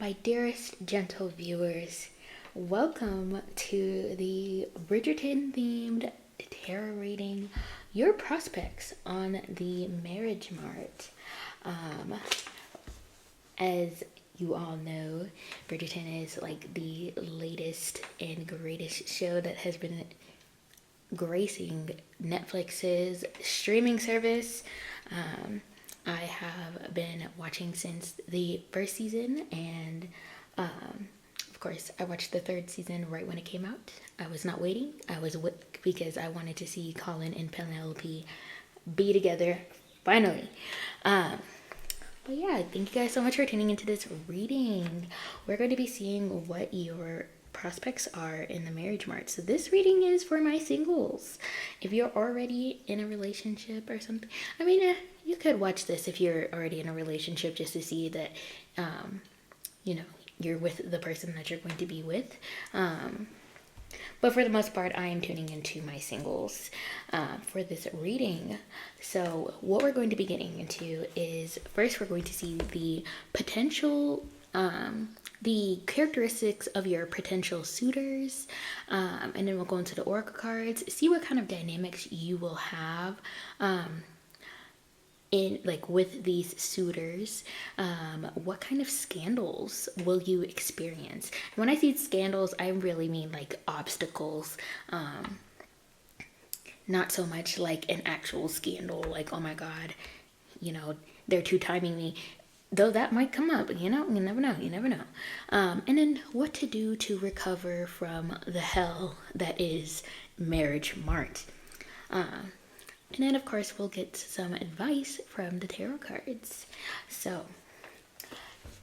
My dearest gentle viewers, welcome to the Bridgerton themed tarot reading, Your Prospects on the Marriage Mart. As you all know, Bridgerton is like the latest and greatest show that has been gracing Netflix's streaming service. I have been watching since the first season, and of course, I watched the third season right when it came out. I was not waiting. I was because I wanted to see Colin and Penelope be together finally. But yeah, thank you guys so much for tuning into this reading. We're going to be seeing what your prospects are in the marriage mart. So this reading is for my singles. If you're already in a relationship or something, you could watch this if you're already in a relationship just to see that, you're with the person that you're going to be with. But for the most part, I am tuning into my singles for this reading. So what we're going to be getting into is, first we're going to see the potential, the characteristics of your potential suitors, and then we'll go into the oracle cards, see what kind of dynamics you will have with these suitors. What kind of scandals will you experience? When I see scandals, I really mean like obstacles, not so much like an actual scandal, like, oh my god, they're two-timing me, though that might come up, you never know. And then what to do to recover from the hell that is marriage mart. And then, of course, we'll get some advice from the tarot cards. So,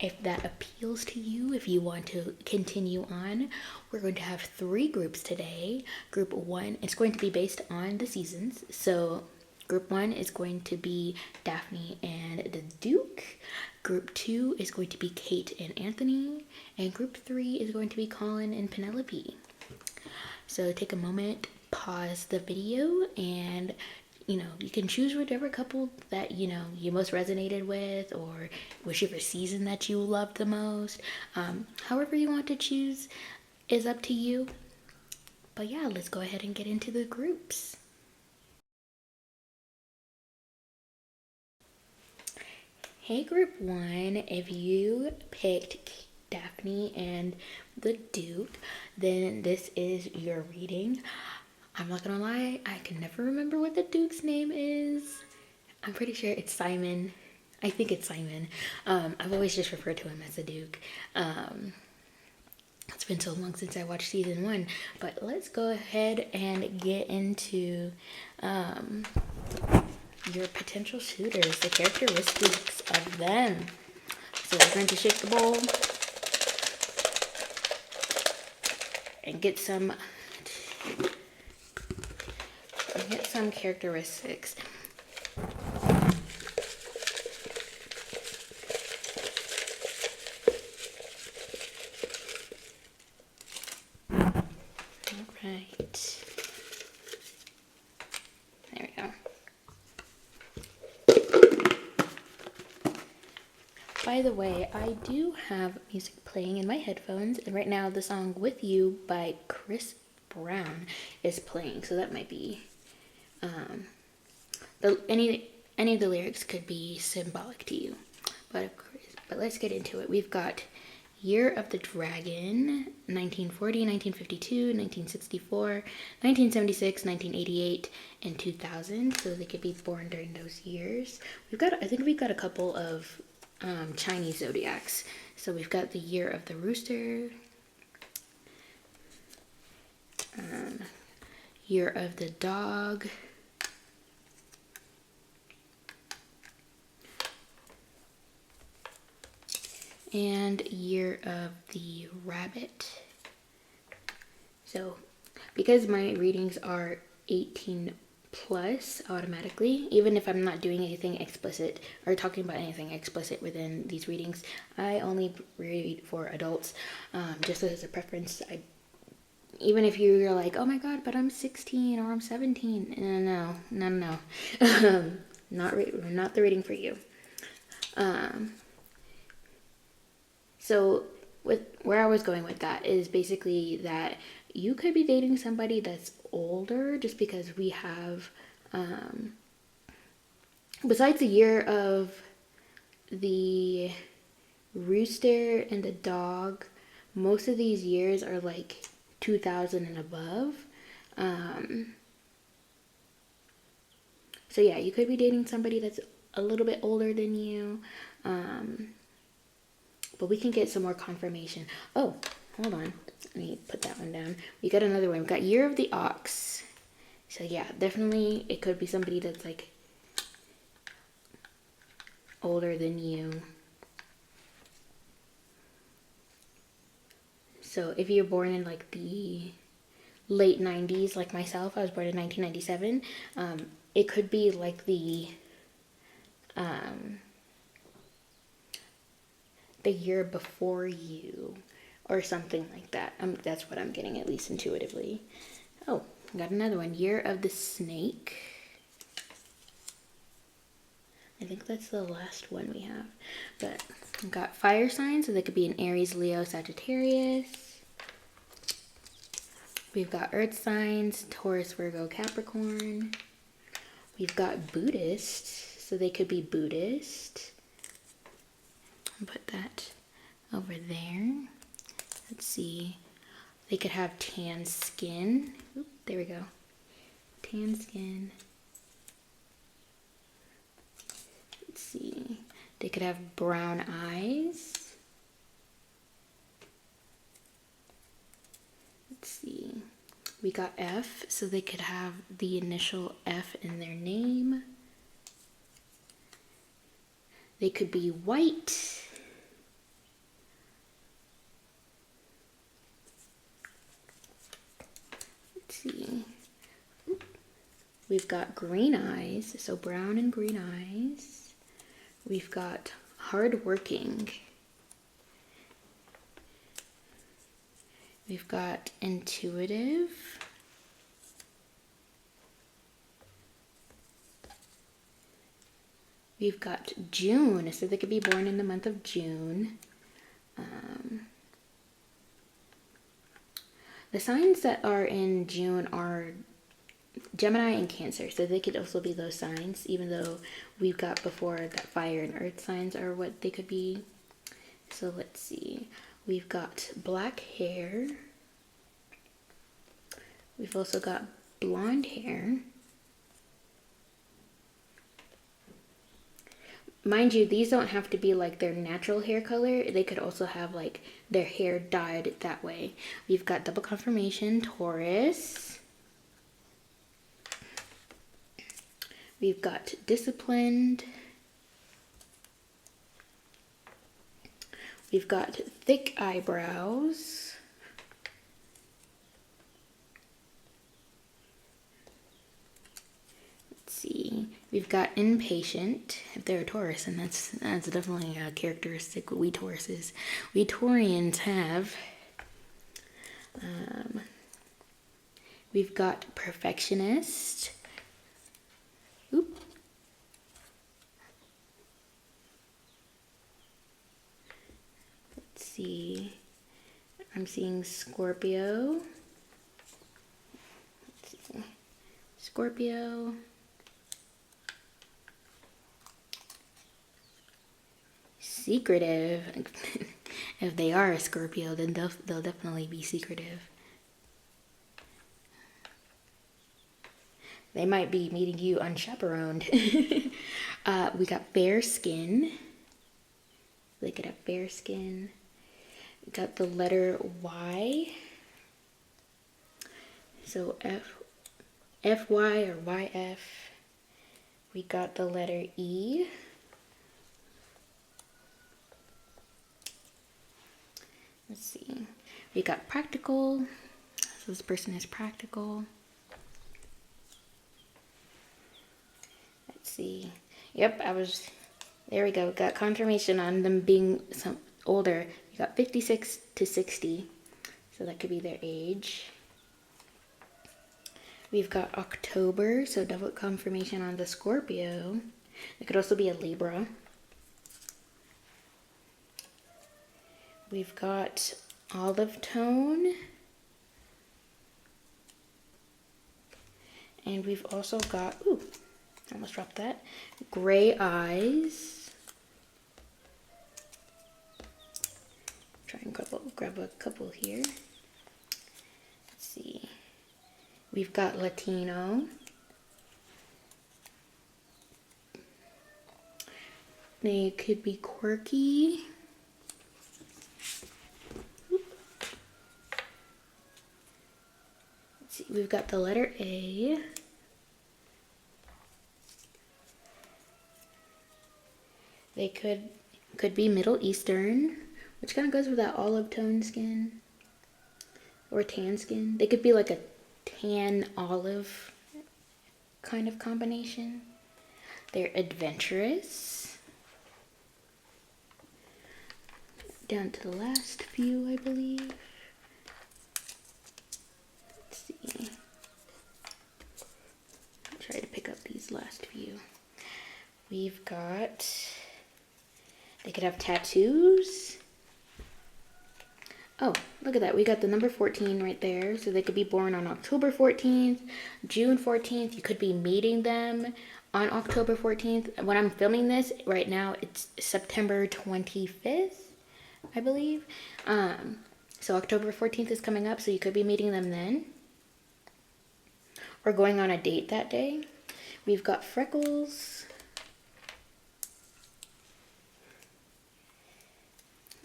if that appeals to you, if you want to continue on, we're going to have 3 groups today. Group 1, it's going to be based on the seasons. So, Group 1 is going to be Daphne and the Duke. Group 2 is going to be Kate and Anthony. And Group 3 is going to be Colin and Penelope. So, take a moment, pause the video, and you can choose whichever couple that, you most resonated with, or whichever season that you loved the most. However you want to choose is up to you. But yeah, let's go ahead and get into the groups. Hey, Group 1, if you picked Daphne and the Duke, then this is your reading. I'm not gonna lie, I can never remember what the Duke's name is. I'm pretty sure it's Simon. I think it's Simon. I've always just referred to him as the Duke. It's been so long since I watched season 1, but let's go ahead and get into your potential suitors, the characteristics of them. So we're going to shift the bowl and get some characteristics. Alright. There we go. By the way, I do have music playing in my headphones, and right now the song With You by Chris Brown is playing, so that might be any of the lyrics could be symbolic to you, but let's get into it. We've got Year of the Dragon, 1940, 1952, 1964, 1976, 1988, and 2000. So they could be born during those years. I think we've got a couple of Chinese zodiacs. So we've got the Year of the Rooster, Year of the Dog, and Year of the Rabbit. So because my readings are 18 plus automatically, even if I'm not doing anything explicit or talking about anything explicit within these readings, I only read for adults, just as a preference. Even if you're like, oh my god, but I'm 16 or I'm 17, no. Not the reading for you. So with where I was going with that is basically that you could be dating somebody that's older just because we have, besides the year of the rooster and the dog, most of these years are like 2000 and above. So yeah, you could be dating somebody that's a little bit older than you. But we can get some more confirmation. Oh, hold on. Let me put that one down. We got another one. We got Year of the Ox. So yeah, definitely it could be somebody that's like older than you. So if you're born in like the late 90s, like myself, I was born in 1997, it could be like the year before you or something like that. That's what I'm getting, at least intuitively. Oh, got another one. Year of the Snake. I think that's the last one we have. But we've got fire signs, so they could be an Aries, Leo, Sagittarius. We've got earth signs, Taurus, Virgo, Capricorn. We've got Buddhist, so they could be Buddhist. I'll put that over there. Let's see. They could have tan skin. Oop, there we go. Tan skin. Let's see. They could have brown eyes. Let's see. We got F, so they could have the initial F in their name. They could be white. Let's see. We've got green eyes, so brown and green eyes. We've got hardworking. We've got intuitive. We've got June, so they could be born in the month of June. The signs that are in June are Gemini and Cancer, so they could also be those signs, even though we've got before that fire and earth signs are what they could be. So let's see. We've got black hair. We've also got blonde hair. Mind you, these don't have to be like their natural hair color. They could also have like their hair dyed that way. We've got double confirmation, Taurus. We've got disciplined. We've got thick eyebrows. Let's see. We've got impatient. If they're a Taurus, and that's definitely a characteristic we Tauruses. We Taurians have. We've got perfectionist. Oop. Let's see. I'm seeing Scorpio. Let's see. Scorpio. Secretive. If they are a Scorpio, then they'll definitely be secretive. They might be meeting you unchaperoned. We got fair skin. They could have fair skin. We got the letter Y. So FY or YF. We got the letter E. Let's see. We got practical. So this person is practical. Let's see. Yep, there we go. Got confirmation on them being some older. We got 56 to 60. So that could be their age. We've got October, so double confirmation on the Scorpio. It could also be a Libra. We've got olive tone. And we've also got, ooh, almost dropped that, gray eyes. Try and grab a couple here. Let's see. We've got Latino. They could be quirky. Let's see. We've got the letter A. They could be Middle Eastern, which kind of goes with that olive tone skin or tan skin. They could be like a tan olive kind of combination. They're adventurous. Down to the last few, I believe. Let's see. I'll try to pick up these last few. We've got, they could have tattoos. Oh, look at that. We got the number 14 right there. So they could be born on October 14th, June 14th. You could be meeting them on October 14th. When I'm filming this right now, it's September 25th, I believe. So October 14th is coming up, so you could be meeting them then. Or going on a date that day. We've got freckles.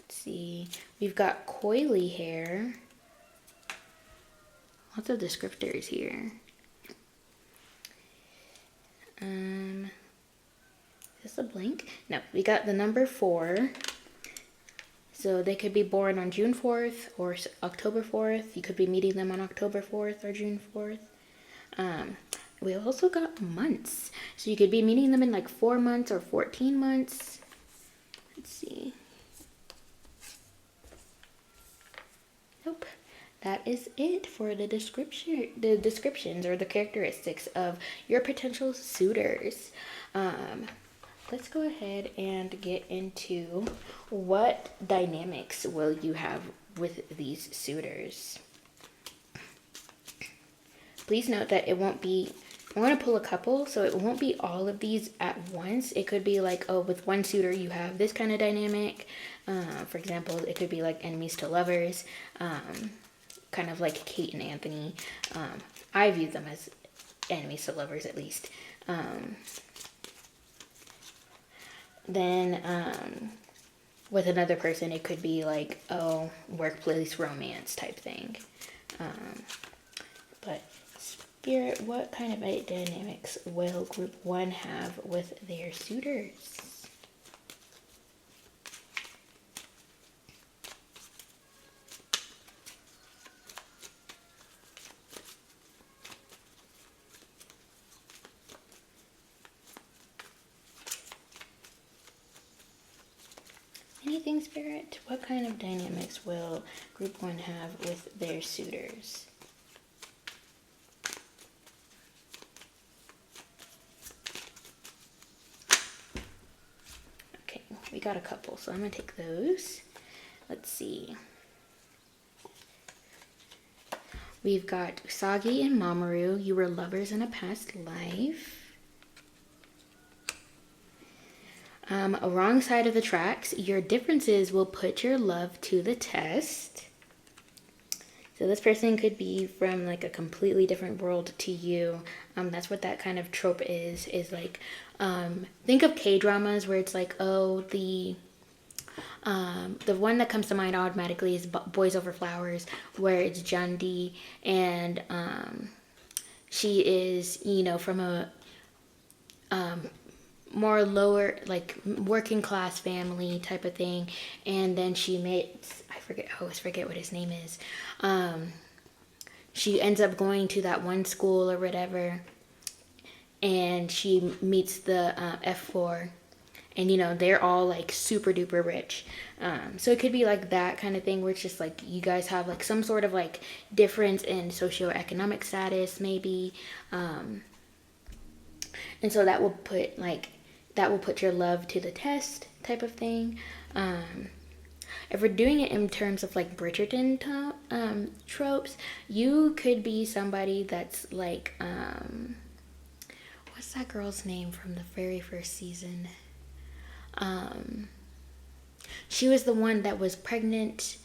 See, we've got coily hair. Lots of descriptors here. Is this a blank? No, we got the number 4. So they could be born on June 4th or October 4th. You could be meeting them on October 4th or June 4th. We also got months. So you could be meeting them in like 4 months or 14 months. Let's see. Nope. That is it for the descriptions or the characteristics of your potential suitors. Let's go ahead and get into what dynamics will you have with these suitors. Please note that it won't be, I'm going to pull a couple, so it won't be all of these at once. It could be like, oh, with one suitor you have this kind of dynamic. For example, it could be like enemies to lovers, kind of like Kate and Anthony. I view them as enemies to lovers at least. Then with another person, it could be like, oh, workplace romance type thing. But Spirit, what kind of dynamics will group 1 have with their suitors? Anything, Spirit? What kind of dynamics will group 1 have with their suitors? Okay, we got a couple, so I'm going to take those. Let's see. We've got Usagi and Mamoru. You were lovers in a past life. A wrong side of the tracks. Your differences will put your love to the test. So this person could be from like a completely different world to you. That's what that kind of trope is like, think of K-dramas where it's like, oh, the one that comes to mind automatically is Boys Over Flowers, where it's Jundi, and she is, you know, from a more lower, like working class family type of thing, and then she meets, I always forget what his name is. She ends up going to that one school or whatever, and she meets the F4, and you know, they're all like super duper rich. So it could be like that kind of thing where it's just like you guys have like some sort of like difference in socioeconomic status maybe, and so that will put your love to the test type of thing. if we're doing it in terms of like Bridgerton tropes, you could be somebody that's like, what's that girl's name from the very first season? She was the one that was pregnant,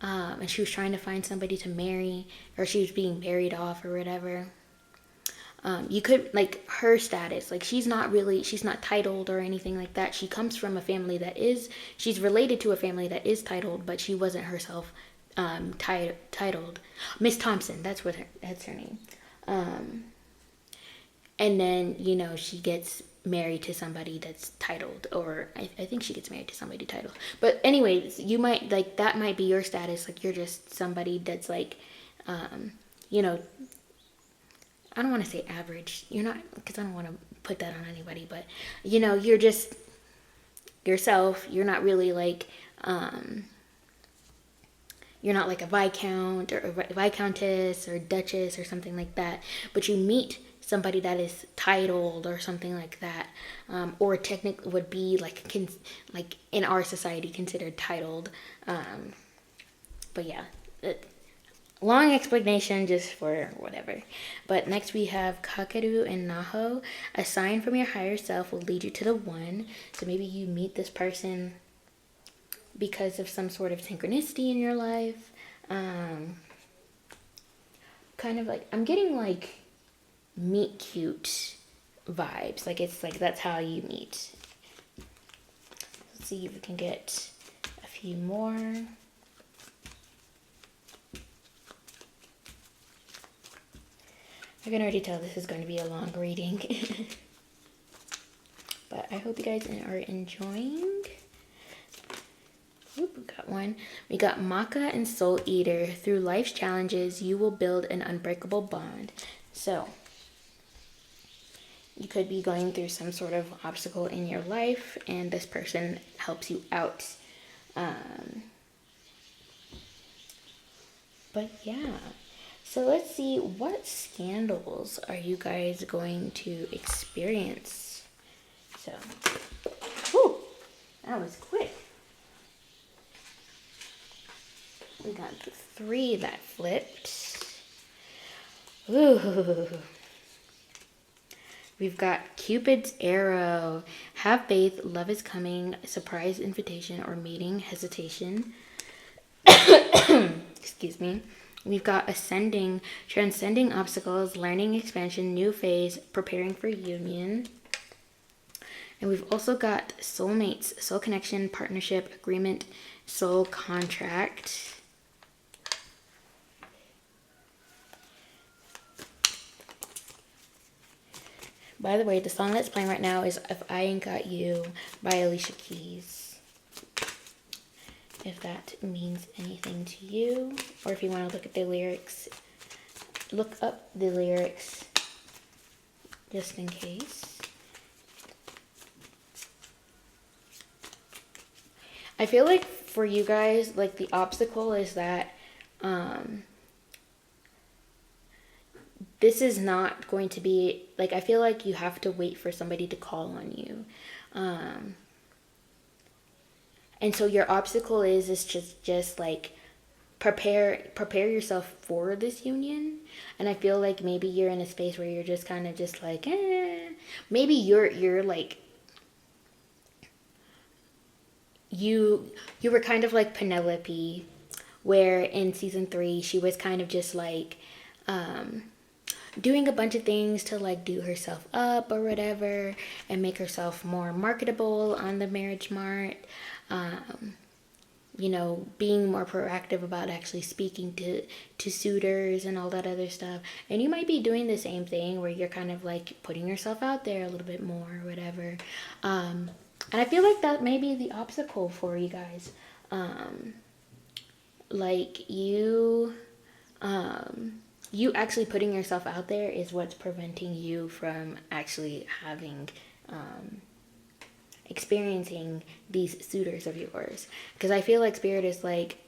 and she was trying to find somebody to marry, or she was being married off or whatever. You could, like, her status, like, she's not titled or anything like that. She comes from a family she's related to a family that is titled, but she wasn't herself titled. Miss Thompson, that's her name. And then, you know, she gets married to somebody that's titled, or I think she gets married to somebody titled. But anyways, you might, like, that might be your status. Like, you're just somebody that's like, you know, I don't want to say average. You're not, because I don't want to put that on anybody, but, you know, you're just yourself. You're not really like, you're not like a viscount or a viscountess or duchess or something like that, but you meet somebody that is titled or something like that, or technically would be like in our society considered titled. But yeah, long explanation just for whatever. But next we have Kakeru and Naho. A sign from your higher self will lead you to the one. So maybe you meet this person because of some sort of synchronicity in your life. Kind of like, I'm getting like meet cute vibes. Like, it's like that's how you meet. Let's see if we can get a few more. I can already tell this is going to be a long reading. But I hope you guys are enjoying. Oop, we got one. We got Maka and Soul Eater. Through life's challenges, you will build an unbreakable bond. So, you could be going through some sort of obstacle in your life, and this person helps you out. But yeah. So let's see, what scandals are you guys going to experience? So, whew, that was quick. We got the 3 that flipped. Ooh. We've got Cupid's arrow. Have faith, love is coming, surprise invitation or meeting, hesitation. Excuse me. We've got ascending, transcending obstacles, learning expansion, new phase, preparing for union. And we've also got soulmates, soul connection, partnership, agreement, soul contract. By the way, the song that's playing right now is If I Ain't Got You by Alicia Keys. If that means anything to you, or if you want to look at the lyrics, look up the lyrics just in case. I feel like for you guys, like the obstacle is that this is not going to be, like, I feel like you have to wait for somebody to call on you. And so your obstacle is just like prepare yourself for this union. And I feel like maybe you're in a space where you're just kind of just like, maybe you're like, you were kind of like Penelope, where in season 3 she was kind of just like doing a bunch of things to like do herself up or whatever and make herself more marketable on the marriage mart. You know, being more proactive about actually speaking to suitors and all that other stuff. And you might be doing the same thing where you're kind of like putting yourself out there a little bit more or whatever. And I feel like that may be the obstacle for you guys. Like you actually putting yourself out there is what's preventing you from actually having experiencing these suitors of yours. Because I feel like Spirit is like,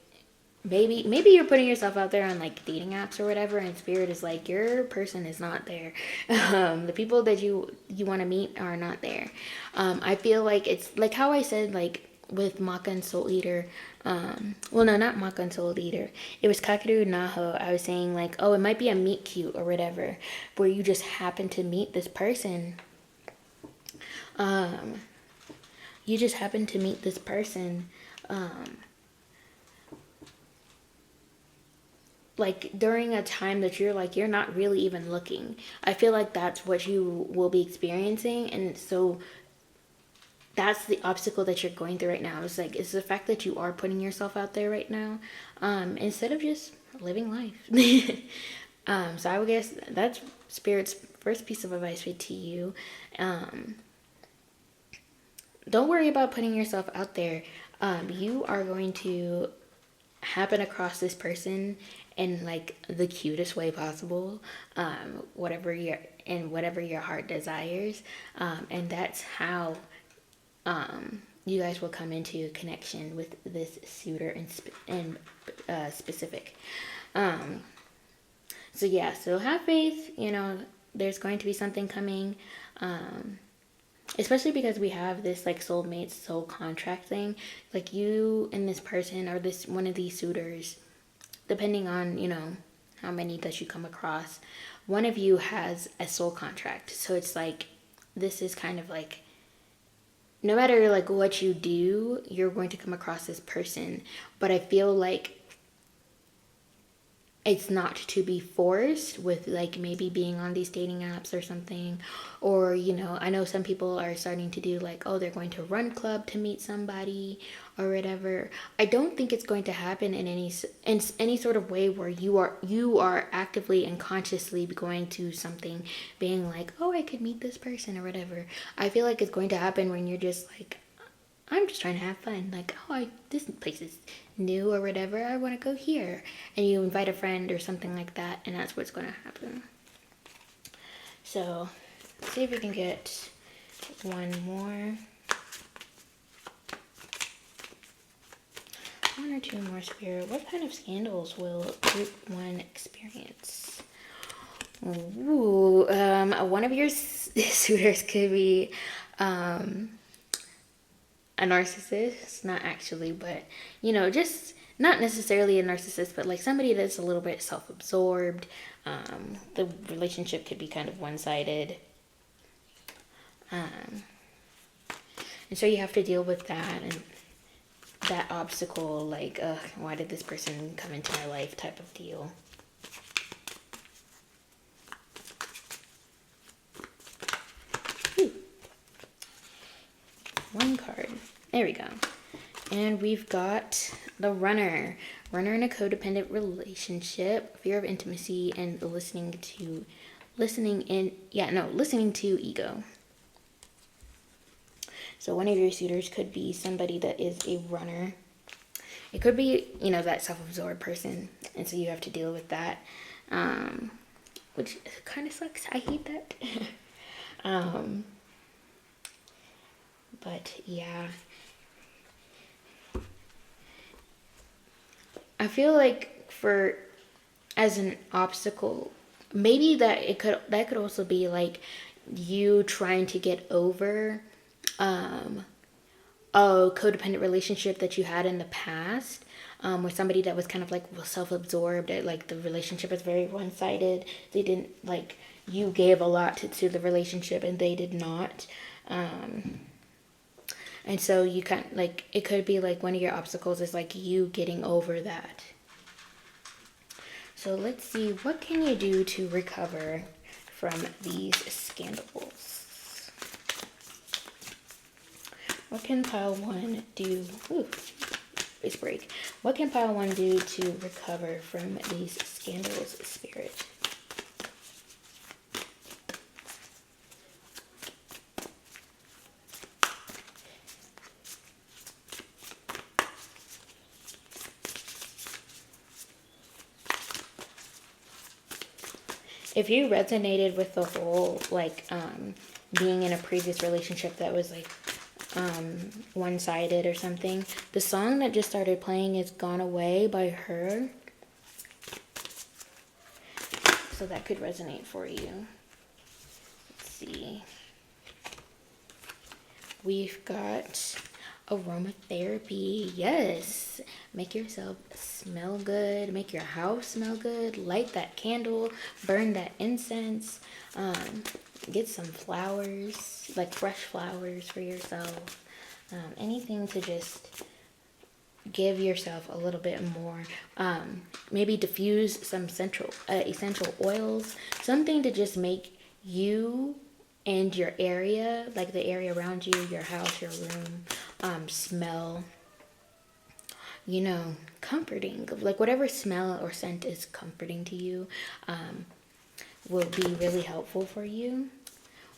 maybe you're putting yourself out there on like dating apps or whatever, and Spirit is like, your person is not there. The people that you want to meet are not there. I feel like it's like how I said, like with Maka and Soul Eater, well, no, not Maka and Soul Eater. It was Kakeru Naho. I was saying like, oh, it might be a meet cute or whatever, where you just happen to meet this person. You just happen to meet this person, like during a time that you're not really even looking. I feel like that's what you will be experiencing, and so that's the obstacle that you're going through right now. It's like, it's the fact that you are putting yourself out there right now, instead of just living life. So I would guess that's Spirit's first piece of advice to you. Don't worry about putting yourself out there. You are going to happen across this person in like the cutest way possible, whatever your heart desires, and that's how you guys will come into connection with this suitor in specific. So yeah, so have faith. There's going to be something coming. Especially because we have this like soulmate soul contract thing. Like you and this person, or this one of these suitors, depending on how many that you come across, one of you has a soul contract. So it's like, this is kind of like, no matter like what you do, you're going to come across this person. But I feel like it's not to be forced with like maybe being on these dating apps or something. Or I know some people are starting to do like, oh, they're going to run club to meet somebody or whatever. I don't think it's going to happen in any sort of way where you are actively and consciously going to something being like, oh, I could meet this person or whatever. I feel like it's going to happen when you're just like, I'm just trying to have fun. Like, oh, this place is new or whatever. I want to go here. And you invite a friend or something like that, and that's what's going to happen. So, let's see if we can get one more. One or two more, Spirit. What kind of scandals will Group 1 experience? Ooh, one of your suitors could be a narcissist. Not actually, but just not necessarily a narcissist, but like somebody that's a little bit self-absorbed. The relationship could be kind of one-sided, and so you have to deal with that and that obstacle, like, why did this person come into my life type of deal. One card. There we go. And we've got the runner. Runner in a codependent relationship, fear of intimacy, and listening to ego. So one of your suitors could be somebody that is a runner. It could be, that self-absorbed person. And so you have to deal with that, which kind of sucks. I hate that. But yeah, I feel like as an obstacle, maybe that could also be like you trying to get over a codependent relationship that you had in the past, with somebody that was kind of like self-absorbed. Like the relationship is very one-sided. They didn't like, you gave a lot to the relationship and they did not. And so you can't, like, it could be like one of your obstacles is like you getting over that. So let's see, what can you do to recover from these scandals? What can pile 1 do? Ooh, space break. What can pile 1 do to recover from these scandals, Spirit? If you resonated with the whole, like, being in a previous relationship that was, like, one-sided or something, the song that just started playing is Gone Away by Her. So that could resonate for you. Let's see. We've got Aromatherapy, yes. Make yourself smell good, make your house smell good, light that candle, burn that incense, get some flowers, like fresh flowers for yourself. Anything to just give yourself a little bit more. Maybe diffuse some essential oils, something to just make you and your area, like the area around you, your house, your room, smell, comforting. Like whatever smell or scent is comforting to you, will be really helpful for you.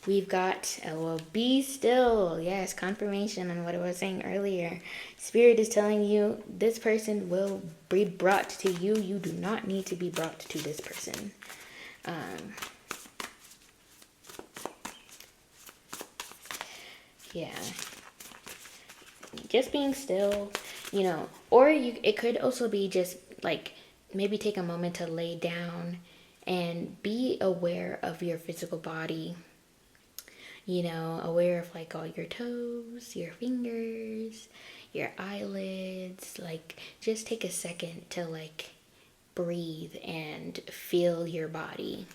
We've got, well, be still. Yes, confirmation on what I was saying earlier. Spirit is telling you this person will be brought to you. You do not need to be brought to this person. Yeah. Just being still, or it could also be just like maybe take a moment to lay down and be aware of your physical body. Aware of like all your toes, your fingers, your eyelids. Like just take a second to like breathe and feel your body.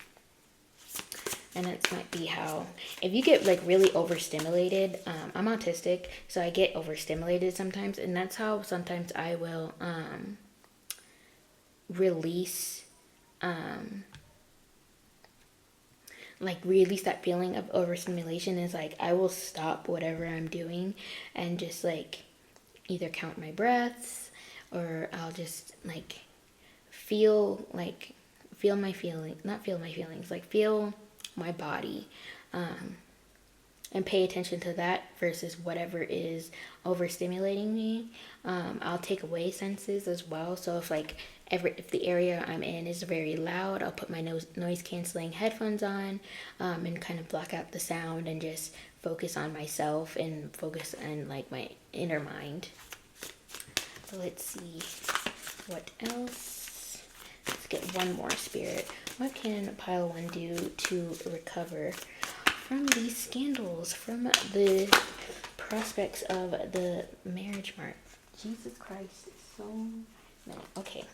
And that might be how, if you get like really overstimulated, I'm autistic, so I get overstimulated sometimes, and that's how sometimes I will release that feeling of overstimulation. Is like I will stop whatever I'm doing and just like either count my breaths, or I'll just like feel my body, and pay attention to that versus whatever is overstimulating me. I'll take away senses as well. So if the area I'm in is very loud, I'll put my noise canceling headphones on, and kind of block out the sound and just focus on myself and focus on like my inner mind. So let's see what else. Let's get one more, Spirit. What can pile 1 do to recover from these scandals, from the prospects of the marriage mark? Jesus Christ, so many. Okay,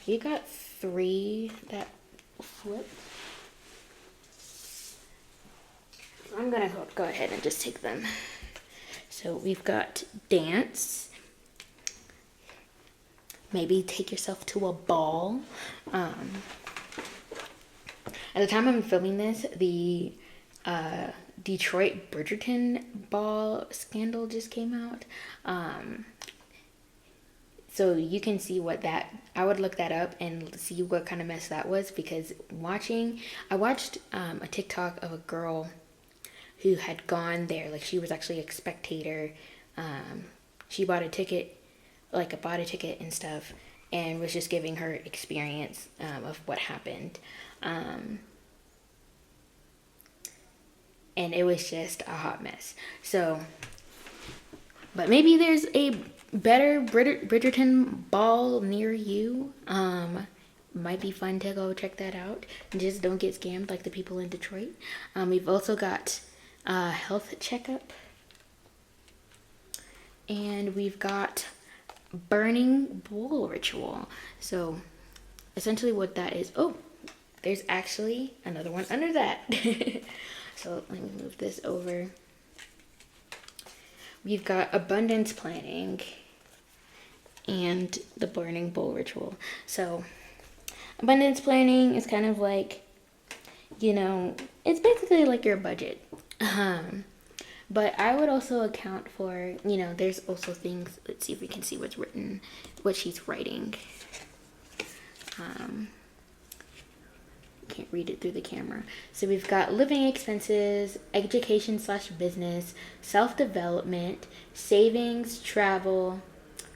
you got 3 that flip. I'm gonna go ahead and just take them. So we've got dance. Maybe take yourself to a ball. At the time I'm filming this, the Detroit Bridgerton ball scandal just came out. So you can see I would look that up and see what kind of mess that was, because I watched a TikTok of a girl who had gone there. Like she was actually a spectator. She bought a ticket and stuff, and was just giving her experience of what happened. And it was just a hot mess. So, but maybe there's a better Bridgerton ball near you. Might be fun to go check that out. Just don't get scammed like the people in Detroit. We've also got a health checkup. And we've got burning bowl ritual. So essentially what that is, there's actually another one under that. So let me move this over. We've got abundance planning and the burning bowl ritual. So abundance planning is kind of like, it's basically like your budget. But I would also account for, there's also things, let's see if we can see what she's writing. Can't read it through the camera. So we've got living expenses, education/business, self-development, savings, travel,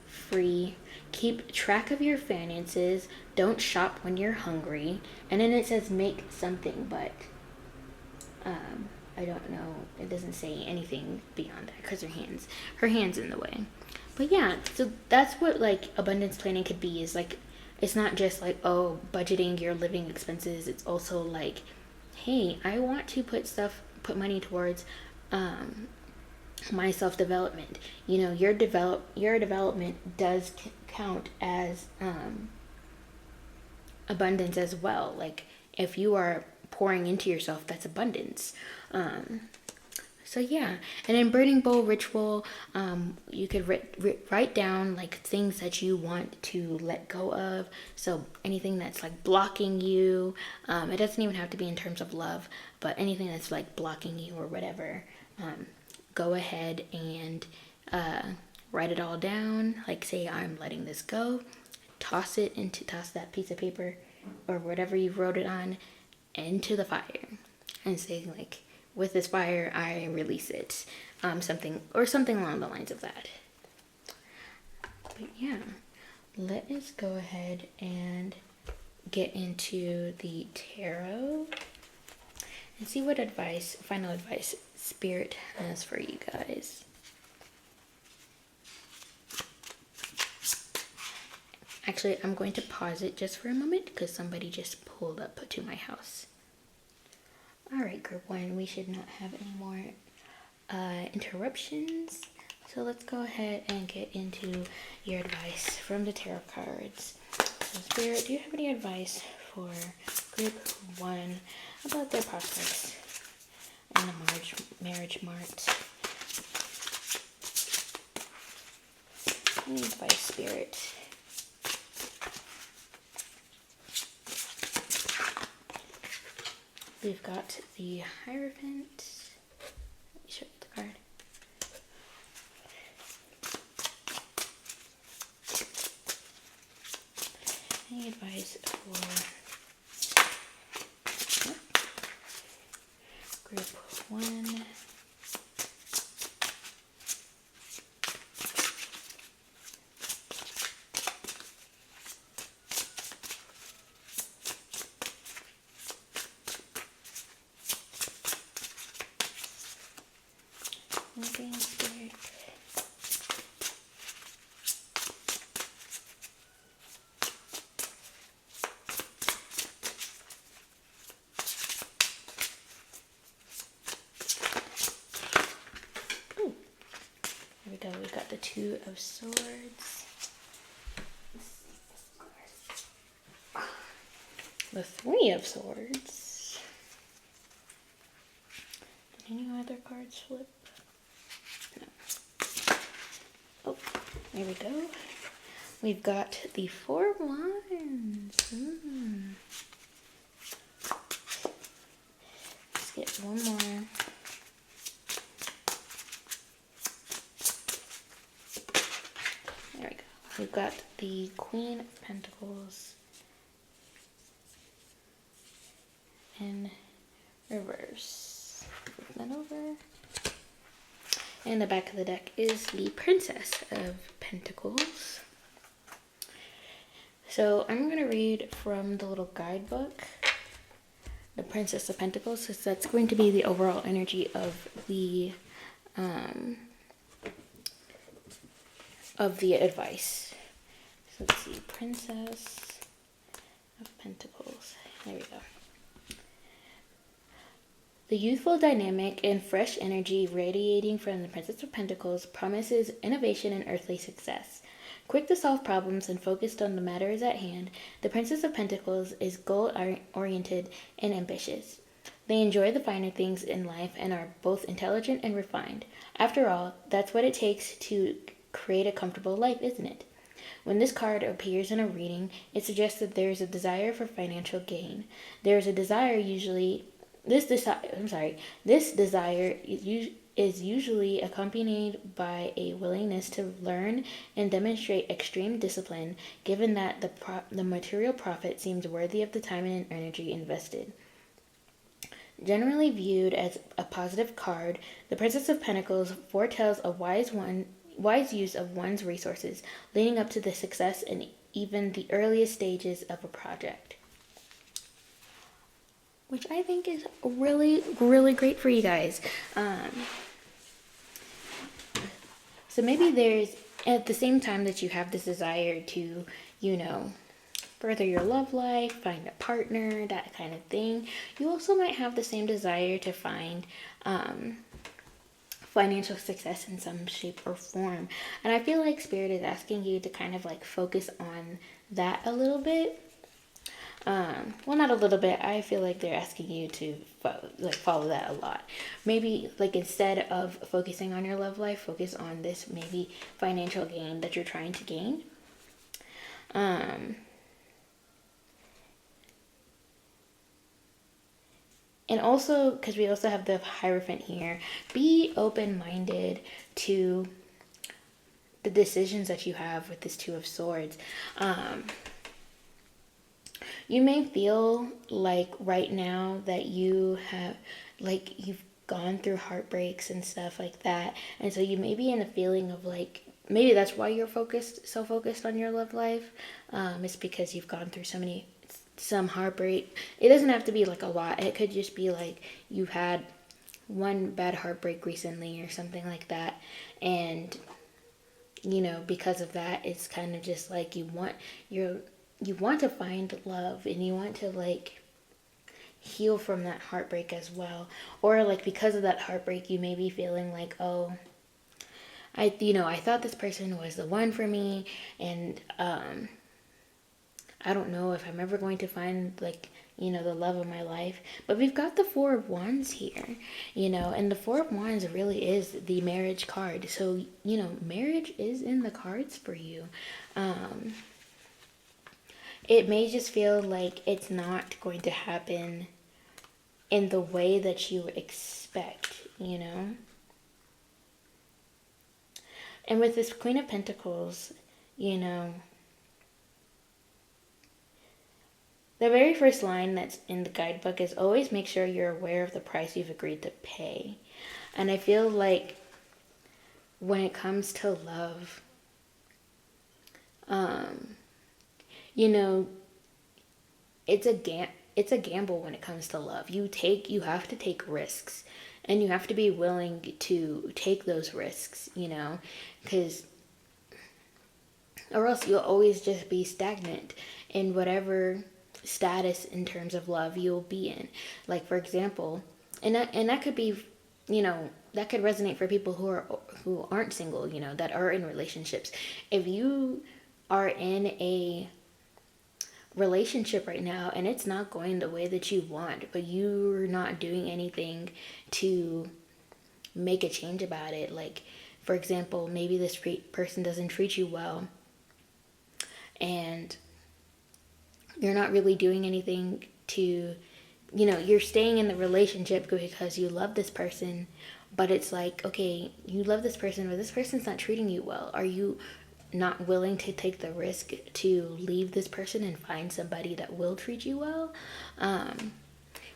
free, keep track of your finances, don't shop when you're hungry, and then it says make something, but I don't know, it doesn't say anything beyond that because her hand's in the way. But yeah, so that's what like abundance planning could be, is like, it's not just like, budgeting your living expenses. It's also like, hey, I want to put money towards my self-development. Your development does count as abundance as well. Like if you are pouring into yourself, that's abundance. So yeah, and in burning bowl ritual, you could write down like things that you want to let go of. So anything that's like blocking you, it doesn't even have to be in terms of love, but anything that's like blocking you or whatever, go ahead and write it all down. Like say I'm letting this go, toss that piece of paper or whatever you wrote it on into the fire and say like, with this fire, I release it. Something along the lines of that. But yeah, let us go ahead and get into the tarot and see what final advice Spirit has for you guys. Actually, I'm going to pause it just for a moment because somebody just pulled up to my house. Alright, group 1, we should not have any more interruptions. So let's go ahead and get into your advice from the tarot cards. So Spirit, do you have any advice for group 1 about their prospects in the marriage mart? Any advice, Spirit? We've got the Hierophant. Let me show you the card. Any advice for group 1? Moving Spirit. Ooh. There we go. We've got the Two of Swords. The Three of Swords. Did any other cards flip? Oh, there we go. We've got the Four of Wands. Let's get one more. There we go. We've got the Queen of Pentacles in reverse. Flip that over. And the back of the deck is the Princess of Pentacles. So I'm going to read from the little guidebook, the Princess of Pentacles, because that's going to be the overall energy of the advice. So let's see, Princess of Pentacles. There we go. The youthful dynamic and fresh energy radiating from the Princess of Pentacles promises innovation and earthly success. Quick to solve problems and focused on the matters at hand, the Princess of Pentacles is goal-oriented and ambitious. They enjoy the finer things in life and are both intelligent and refined. After all, that's what it takes to create a comfortable life, isn't it? When this card appears in a reading, it suggests that there is a desire for financial gain. There is a desire This desire is usually accompanied by a willingness to learn and demonstrate extreme discipline, given that the material profit seems worthy of the time and energy invested. Generally viewed as a positive card, the Princess of Pentacles foretells a wise use of one's resources, leading up to the success in even the earliest stages of a project. Which I think is really, really great for you guys. So maybe there's, at the same time that you have this desire to, further your love life, find a partner, that kind of thing, you also might have the same desire to find financial success in some shape or form. And I feel like Spirit is asking you to kind of like focus on that a little bit. Well, not a little bit. I feel like they're asking you to follow that a lot. Maybe like instead of focusing on your love life, focus on this maybe financial gain that you're trying to gain. And also, because we also have the Hierophant here, be open-minded to the decisions that you have with this Two of Swords. You may feel like right now that you have, like, you've gone through heartbreaks and stuff like that. And so you may be in a feeling of like, maybe that's why you're so focused on your love life. It's because you've gone through some heartbreak. It doesn't have to be like a lot. It could just be like you've had one bad heartbreak recently or something like that. And, you know, because of that, it's kind of just like you want to find love, and you want to like heal from that heartbreak as well. Or like because of that heartbreak, you may be feeling like, oh, I thought this person was the one for me, and I don't know if I'm ever going to find like, you know, the love of my life. But we've got the Four of Wands here, you know, and the Four of Wands really is the marriage card. So, you know, marriage is in the cards for you. It may just feel like it's not going to happen in the way that you expect, you know? And with this Queen of Pentacles, you know, the very first line that's in the guidebook is always make sure you're aware of the price you've agreed to pay. And I feel like when it comes to love, you know, it's a gamble when it comes to love. You have to take risks, and you have to be willing to take those risks, you know, or else you'll always just be stagnant in whatever status in terms of love you'll be in. Like, for example, and that could be, you know, that could resonate for people who aren't single, you know, that are in relationships. If you are in a relationship right now and it's not going the way that you want, but you're not doing anything to make a change about it, like, for example, maybe this person doesn't treat you well, and you're not really doing anything to, you know, you're staying in the relationship because you love this person, but it's like, okay, you love this person, but this person's not treating you well. Are you not willing to take the risk to leave this person and find somebody that will treat you well?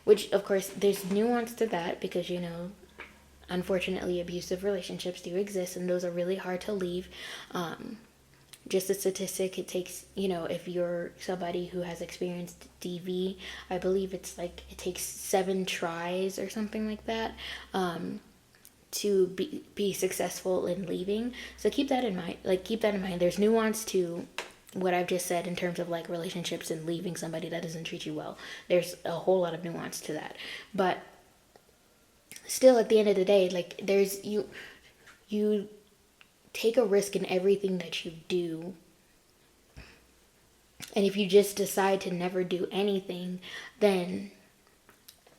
Which, of course, there's nuance to that because, you know, unfortunately, abusive relationships do exist, and those are really hard to leave. Just a statistic, it takes, you know, if you're somebody who has experienced DV, I believe it's like it takes 7 tries or something like that to be successful in leaving. So keep that in mind. Like, keep that in mind. There's nuance to what I've just said in terms of like relationships and leaving somebody that doesn't treat you well. There's a whole lot of nuance to that. But still, at the end of the day, like, there's you take a risk in everything that you do. And if you just decide to never do anything, then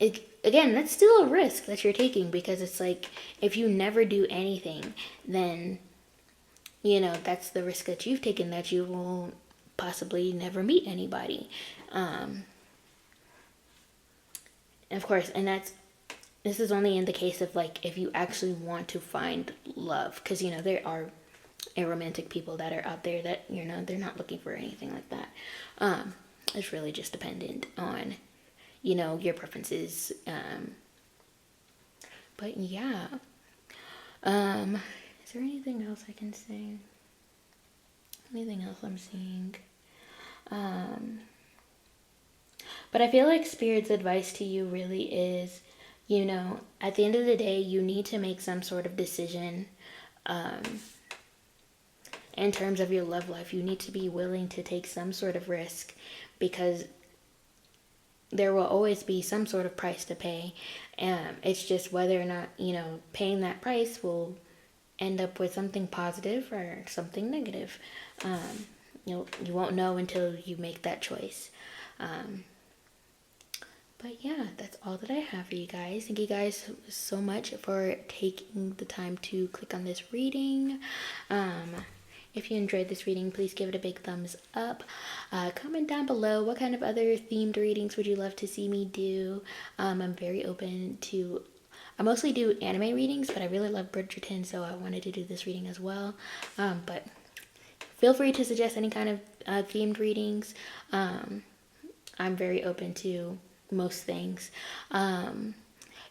again, that's still a risk that you're taking, because it's like, if you never do anything, then, you know, that's the risk that you've taken, that you will possibly never meet anybody. Of course, and this is only in the case of like if you actually want to find love, because, you know, there are aromantic people that are out there that, you know, they're not looking for anything like that. It's really just dependent on, you know, your preferences. But yeah, is there anything else I can say? Anything else I'm seeing? But I feel like Spirit's advice to you really is, you know, at the end of the day, you need to make some sort of decision in terms of your love life. You need to be willing to take some sort of risk, because there will always be some sort of price to pay. It's just whether or not, paying that price will end up with something positive or something negative. You won't know until you make that choice. But yeah, that's all that I have for you guys. Thank you guys so much for taking the time to click on this reading. If you enjoyed this reading, please give it a big thumbs up. Comment down below what kind of other themed readings would you love to see me do. I'm very open to... I mostly do anime readings, but I really love Bridgerton, so I wanted to do this reading as well. But feel free to suggest any kind of themed readings. I'm very open to most things.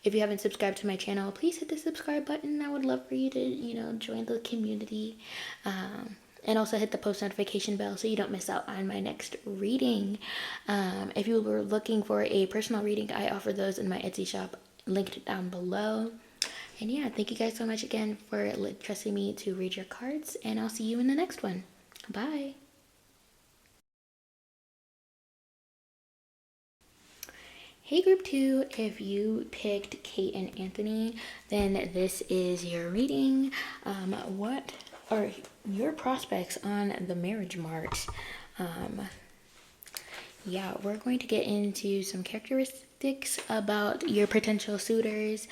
If you haven't subscribed to my channel, please hit the subscribe button. I would love for you to, join the community. And also hit the post notification bell so you don't miss out on my next reading. If you were looking for a personal reading, I offer those in my Etsy shop, linked down below. And yeah, thank you guys so much again for trusting me to read your cards, and I'll see you in the next one. Bye. Hey group 2, if you picked Kate and Anthony, then this is your reading. What are your prospects on the marriage mart? Yeah, we're going to get into some characteristics about your potential suitors,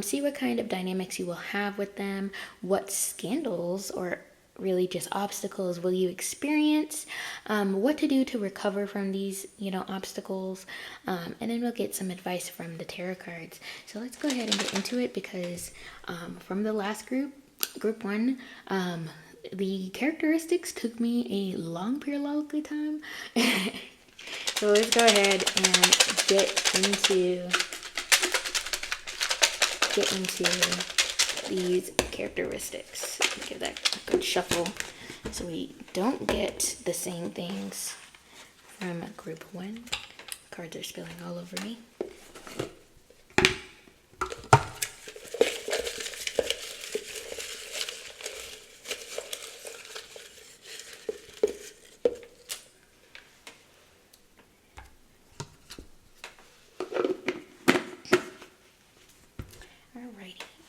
see what kind of dynamics you will have with them, what scandals or really just obstacles will you experience, what to do to recover from these, obstacles, and then we'll get some advice from the tarot cards. So let's go ahead and get into it, because from the last group 1, the characteristics took me a long periodical time. So let's go ahead and get into these characteristics. Give that a good shuffle so we don't get the same things from group 1. Cards are spilling all over me.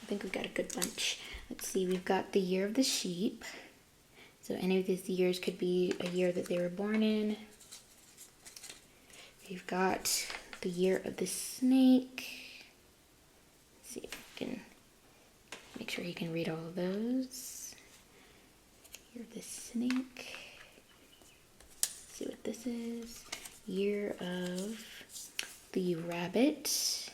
I think we've got a good bunch. Let's see, we've got the year of the sheep. So any of these years could be a year that they were born in. We've got the year of the snake. Let's see if we can make sure you can read all of those. Year of the snake. Let's see what this is. Year of the rabbit.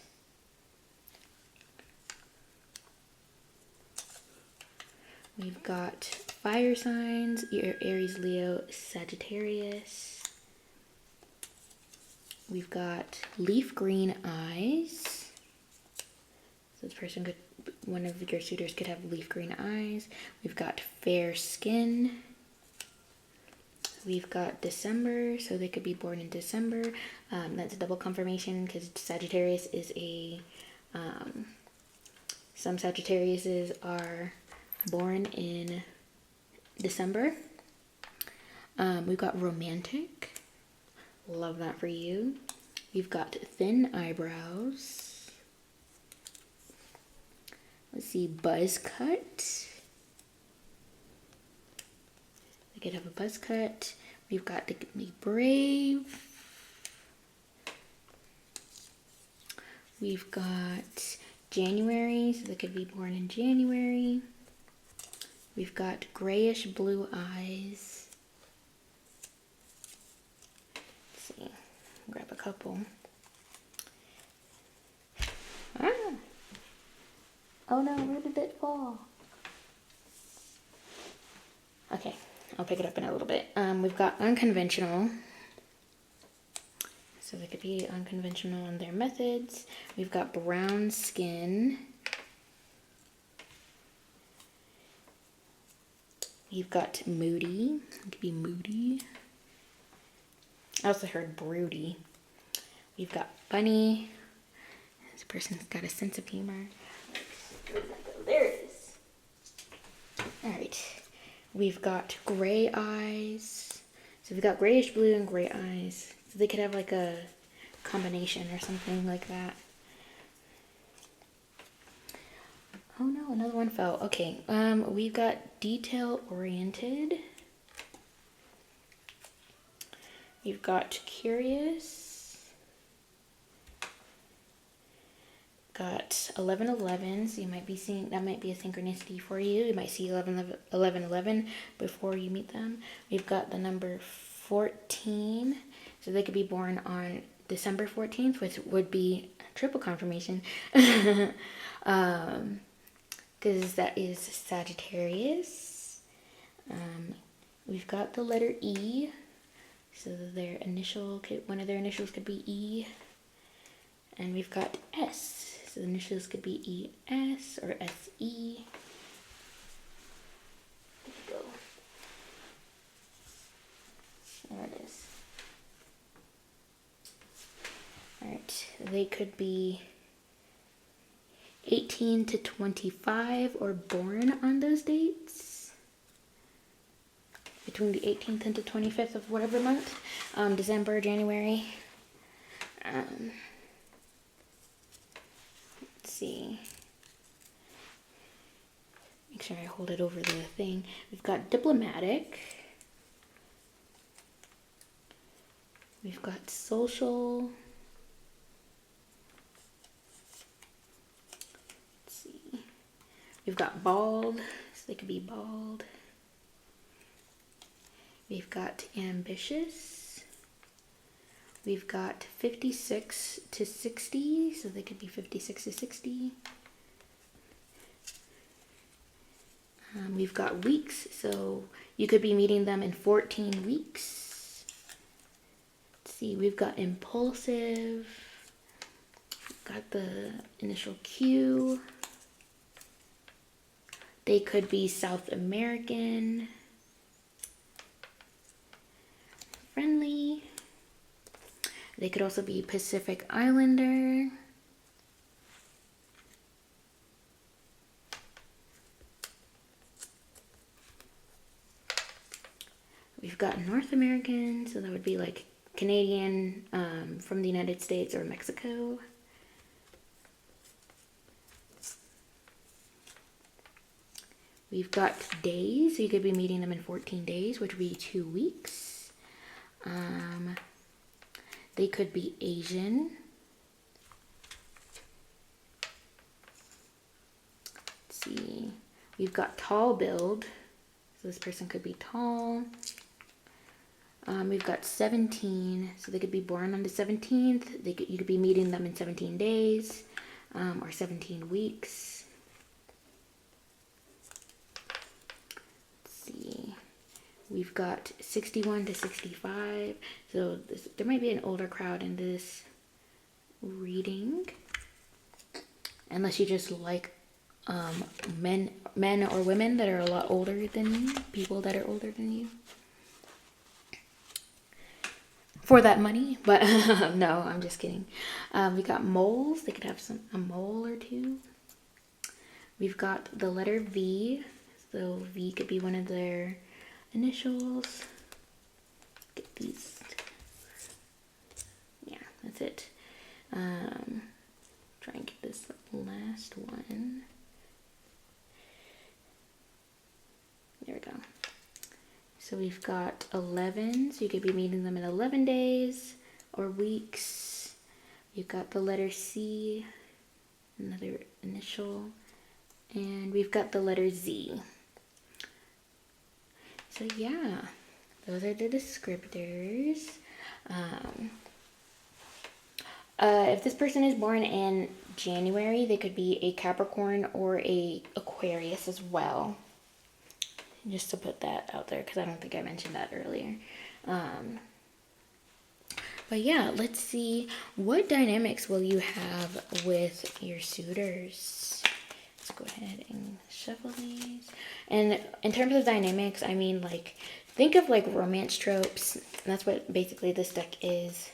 We've got fire signs, Aries, Leo, Sagittarius. We've got leaf green eyes. So one of your suitors could have leaf green eyes. We've got fair skin. We've got December, so they could be born in December. That's a double confirmation because Sagittarius is some Sagittariuses are born in December. We've got romantic. Love that for you. We've got thin eyebrows. Let's see, buzz cut. They could have a buzz cut. We've got the brave. We've got January, so they could be born in January. We've got grayish blue eyes. Let's see, grab a couple. Ah! Oh no, where did it fall? Okay, I'll pick it up in a little bit. We've got unconventional. So they could be unconventional in their methods. We've got brown skin. You've got moody. It could be moody. I also heard broody. We've got funny. This person's got a sense of humor. There it is. All right. We've got gray eyes. So we've got grayish blue and gray eyes. So they could have like a combination or something like that. Oh no, another one fell. Okay, we've got detail oriented. You've got curious. Got 11:11, so you might be seeing, that might be a synchronicity for you. You might see 11:11 before you meet them. We've got the number 14, so they could be born on December 14th, which would be triple confirmation. Because that is Sagittarius. We've got the letter E, so their initial, one of their initials could be E. And we've got S, so the initials could be ES or SE. There we go. There it is. Alright, they could be 18 to 25 or born on those dates. Between the 18th and the 25th of whatever month. December, January. Let's see. Make sure I hold it over the thing. We've got diplomatic. We've got social. We've got bald, so they could be bald. We've got ambitious. We've got 56 to 60, so they could be 56 to 60. We've got weeks, so you could be meeting them in 14 weeks. Let's see, we've got impulsive. We've got the initial Q. They could be South American, friendly. They could also be Pacific Islander. We've got North American, so that would be like Canadian from the United States or Mexico. We've got days, so you could be meeting them in 14 days, which would be 2 weeks. They could be Asian. Let's see. We've got tall build, so this person could be tall. We've got 17, so they could be born on the 17th. You could be meeting them in 17 days or 17 weeks. We've got 61 to 65, so there might be an older crowd in this reading, unless you just like men or women that are a lot older than you, people that are older than you, for that money. But no, I'm just kidding. We got moles. They could have a mole or two. We've got the letter V, so V could be one of their initials. Get these. Yeah, that's it. Try and get this last one. There we go. So we've got 11, so you could be meeting them in 11 days or weeks. You've got the letter C, another initial, and we've got the letter Z. So yeah, those are the descriptors. If this person is born in January, they could be a Capricorn or a Aquarius as well. Just to put that out there, because I don't think I mentioned that earlier. But yeah, let's see, what dynamics will you have with your suitors? Let's go ahead and shuffle these. And in terms of dynamics, I mean, like, think of like romance tropes. And that's what basically this deck is.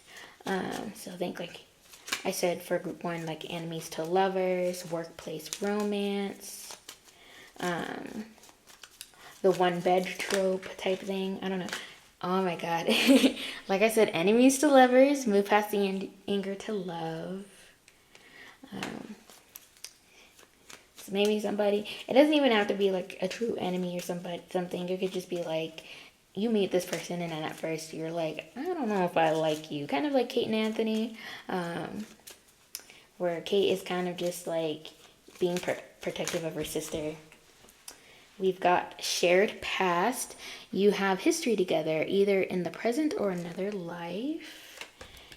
So think, like I said, for group one, like enemies to lovers, workplace romance, the one bed trope type thing. I don't know. Oh my god. Like I said, enemies to lovers, move past the anger to love. Um, so maybe somebody, it doesn't even have to be like a true enemy or something. It could just be like, you meet this person and then at first you're like, I don't know if I like you. Kind of like Kate and Anthony, where Kate is kind of just like being protective of her sister. We've got shared past. You have history together, either in the present or another life.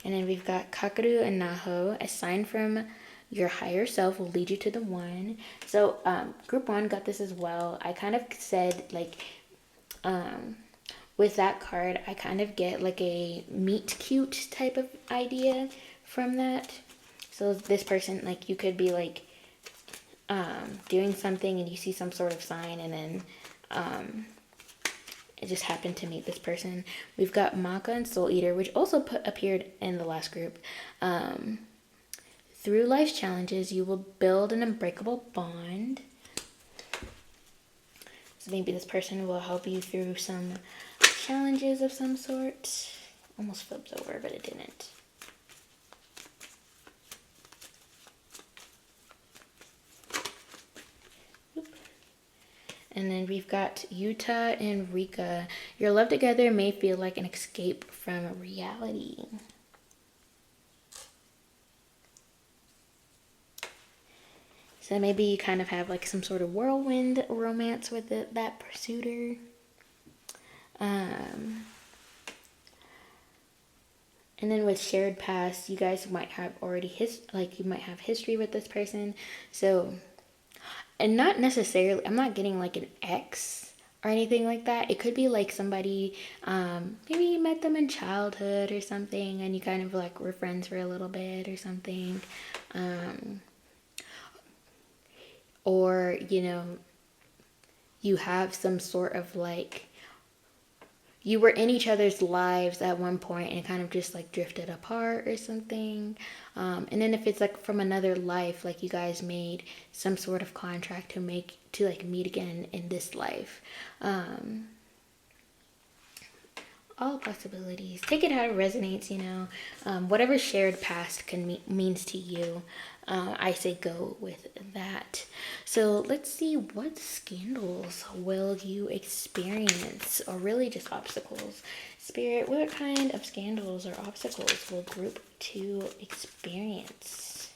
And then we've got Kakaru and Naho. A sign from your higher self will lead you to the one. So group one got this as well. I kind of said like, with that card, I kind of get like a meet cute type of idea from that. So this person, like you could be like, doing something and you see some sort of sign and then it just happened to meet this person. We've got Maka and Soul Eater, which also appeared in the last group. Through life's challenges, you will build an unbreakable bond. So maybe this person will help you through some challenges of some sort. Almost flipped over, but it didn't. And then we've got Yuta and Rika. Your love together may feel like an escape from reality. So maybe you kind of have like some sort of whirlwind romance with that pursuiter. And then with shared past, you guys might have already you might have history with this person. So, and not necessarily, I'm not getting like an ex or anything like that. It could be like somebody, maybe you met them in childhood or something and you kind of like were friends for a little bit or something. Or, you know, you have some sort of like, you were in each other's lives at one point and kind of just like drifted apart or something. And then if it's like from another life, like you guys made some sort of contract to meet again in this life. All possibilities. Take it how it resonates, you know. Whatever shared past means to you. I say go with that. So let's see, what scandals will you experience, or really just obstacles? Spirit, what kind of scandals or obstacles will group 2 experience?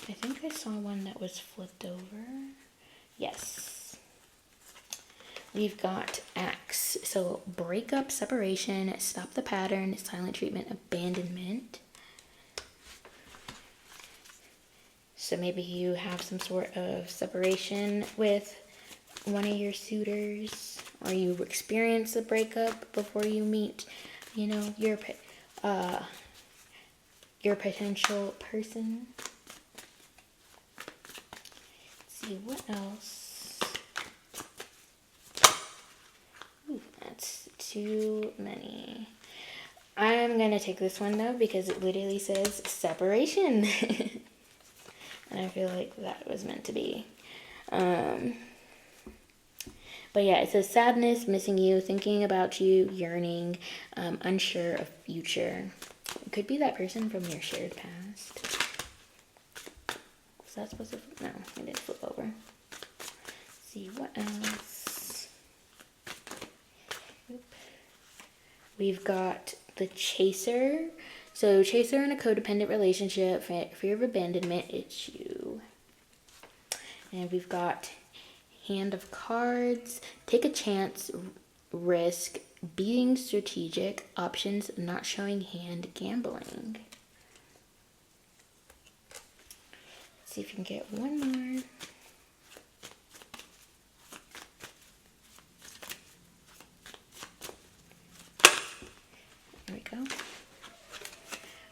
I think I saw one that was flipped over. Yes. We've got Axe. So breakup, separation, stop the pattern, silent treatment, abandonment. So maybe you have some sort of separation with one of your suitors, or you experience a breakup before you meet, you know, your potential person. Let's see, what else? Ooh, that's too many. I'm gonna take this one though because it literally says separation. And I feel like that was meant to be. But yeah, it says sadness, missing you, thinking about you, yearning, unsure of future. It could be that person from your shared past. Was that supposed to flip? No, it didn't flip over. Let's see, what else? We've got the chaser. So chaser in a codependent relationship, fear of abandonment, it's you. And we've got hand of cards, take a chance, risk, being strategic, options, not showing hand, gambling. Let's see if you can get one more. There we go.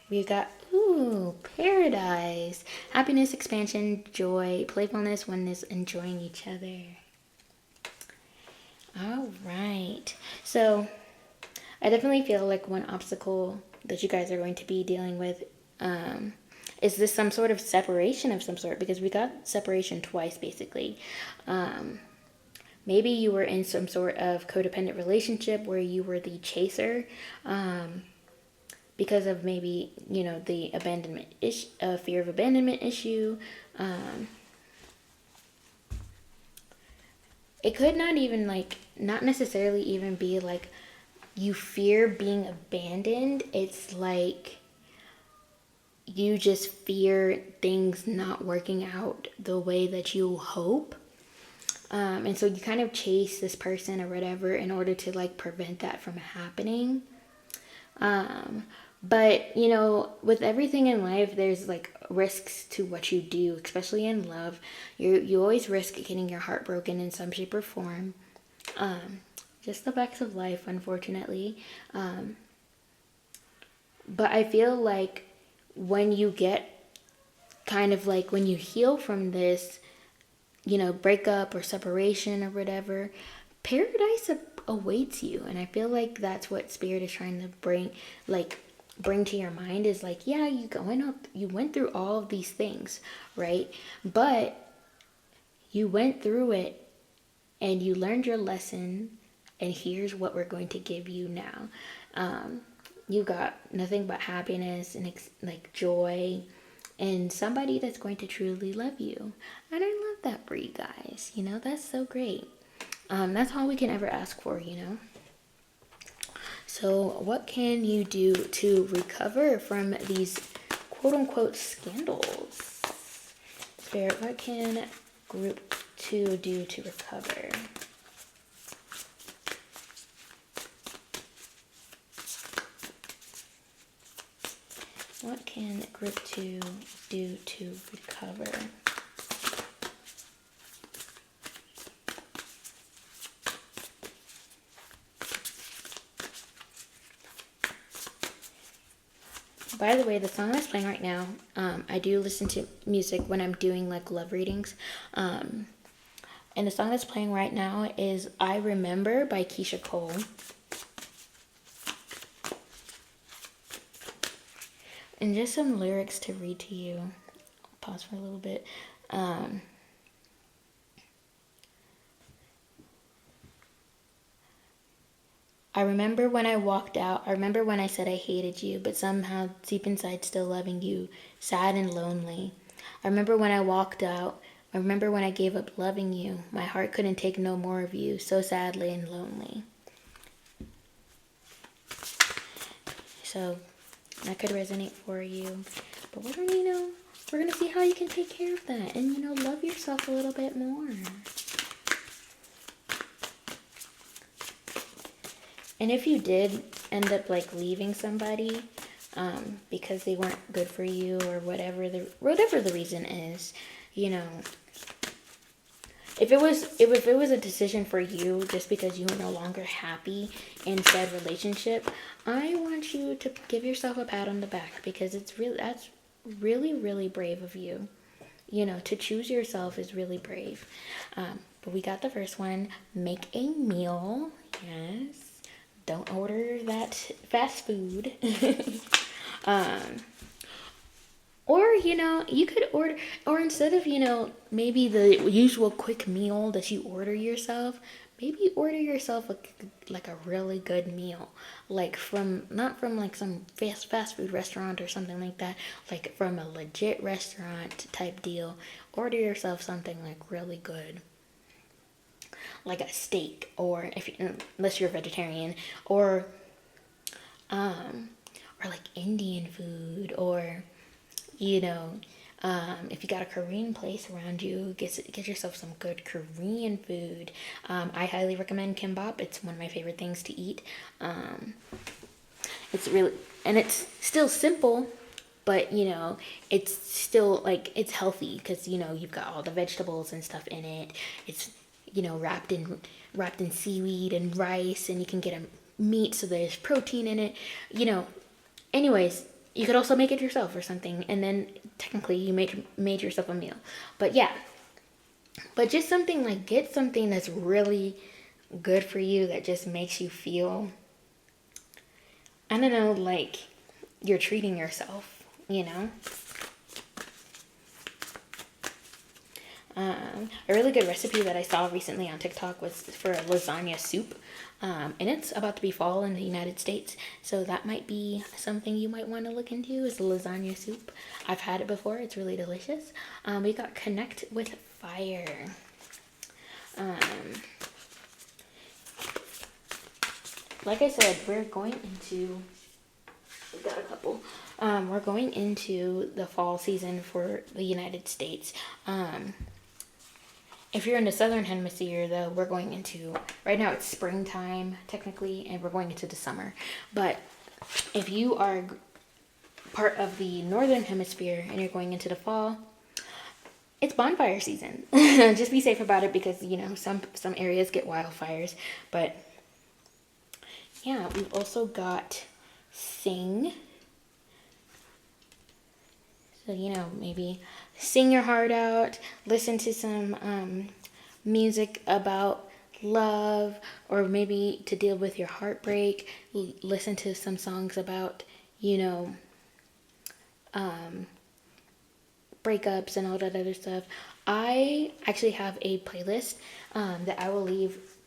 We got, ooh, paradise. Happiness, expansion, joy, playfulness, oneness, enjoying each other. All right. So I definitely feel like one obstacle that you guys are going to be dealing with Is this some sort of separation of some sort? Because we got separation twice, basically. Maybe you were in some sort of codependent relationship where you were the chaser, because of maybe, the abandonment fear of abandonment issue. It could not even, not necessarily even be like you fear being abandoned. It's like you just fear things not working out the way that you hope. And so you kind of chase this person or whatever in order to prevent that from happening. But with everything in life, there's risks to what you do, especially in love. You always risk getting your heart broken in some shape or form. Just the facts of life, unfortunately. But I feel like when you get when you heal from this, breakup or separation or whatever, paradise awaits you. And I feel like that's what Spirit is trying to bring to your mind is yeah, you went through all of these things, right? But you went through it and you learned your lesson, and here's what we're going to give you now. You got nothing but happiness and joy, and somebody that's going to truly love you. And I love that for you guys. That's so great. That's all we can ever ask for. So what can you do to recover from these quote-unquote scandals? Spirit, what can group 2 do to recover? What can group 2 do to recover? By the way, the song that's playing right now, I do listen to music when I'm doing love readings. And the song that's playing right now is I Remember by Keisha Cole. And just some lyrics to read to you. I'll pause for a little bit. I remember when I walked out. I remember when I said I hated you, but somehow deep inside still loving you, sad and lonely. I remember when I walked out. I remember when I gave up loving you. My heart couldn't take no more of you, so sadly and lonely. So that could resonate for you. But we're gonna see how you can take care of that and, love yourself a little bit more. And if you did end up leaving somebody because they weren't good for you or whatever the reason is, if it was a decision for you just because you were no longer happy in said relationship, I want you to give yourself a pat on the back, because that's really, really brave of you. To choose yourself is really brave. But we got the first one. Make a meal. Yes. Don't order that fast food. Or, you could order, or instead of, maybe the usual quick meal that you order yourself, maybe order yourself a really good meal. Not from some fast food restaurant or something like that. From a legit restaurant type deal. Order yourself something really good. Like a steak, or unless you're a vegetarian, or Indian food, or if you got a Korean place around you, get yourself some good Korean food. I highly recommend kimbap. It's one of my favorite things to eat. It's really, and it's still simple, but it's still it's healthy, because you've got all the vegetables and stuff in it. It's wrapped in seaweed and rice, and you can get a meat, so there's protein in it. Anyways, you could also make it yourself or something, and then technically you made yourself a meal. But yeah, but just something get something that's really good for you, that just makes you feel, I don't know, you're treating yourself. A really good recipe that I saw recently on TikTok was for lasagna soup. And it's about to be fall in the United States, so that might be something you might want to look into, is lasagna soup. I've had it before. It's really delicious. We got Connect with Fire. Like I said, we're going into... We've got a couple. We're going into the fall season for the United States. If you're in the southern hemisphere, though, we're going into... Right now it's springtime, technically, and we're going into the summer. But if you are part of the northern hemisphere and you're going into the fall, it's bonfire season. Just be safe about it because, you know, some areas get wildfires. But, yeah, we've also got Sing. So, you know, maybe sing your heart out, listen to some music about love, or maybe to deal with your heartbreak, listen to some songs about, you know, breakups and all that other stuff. I actually have a playlist that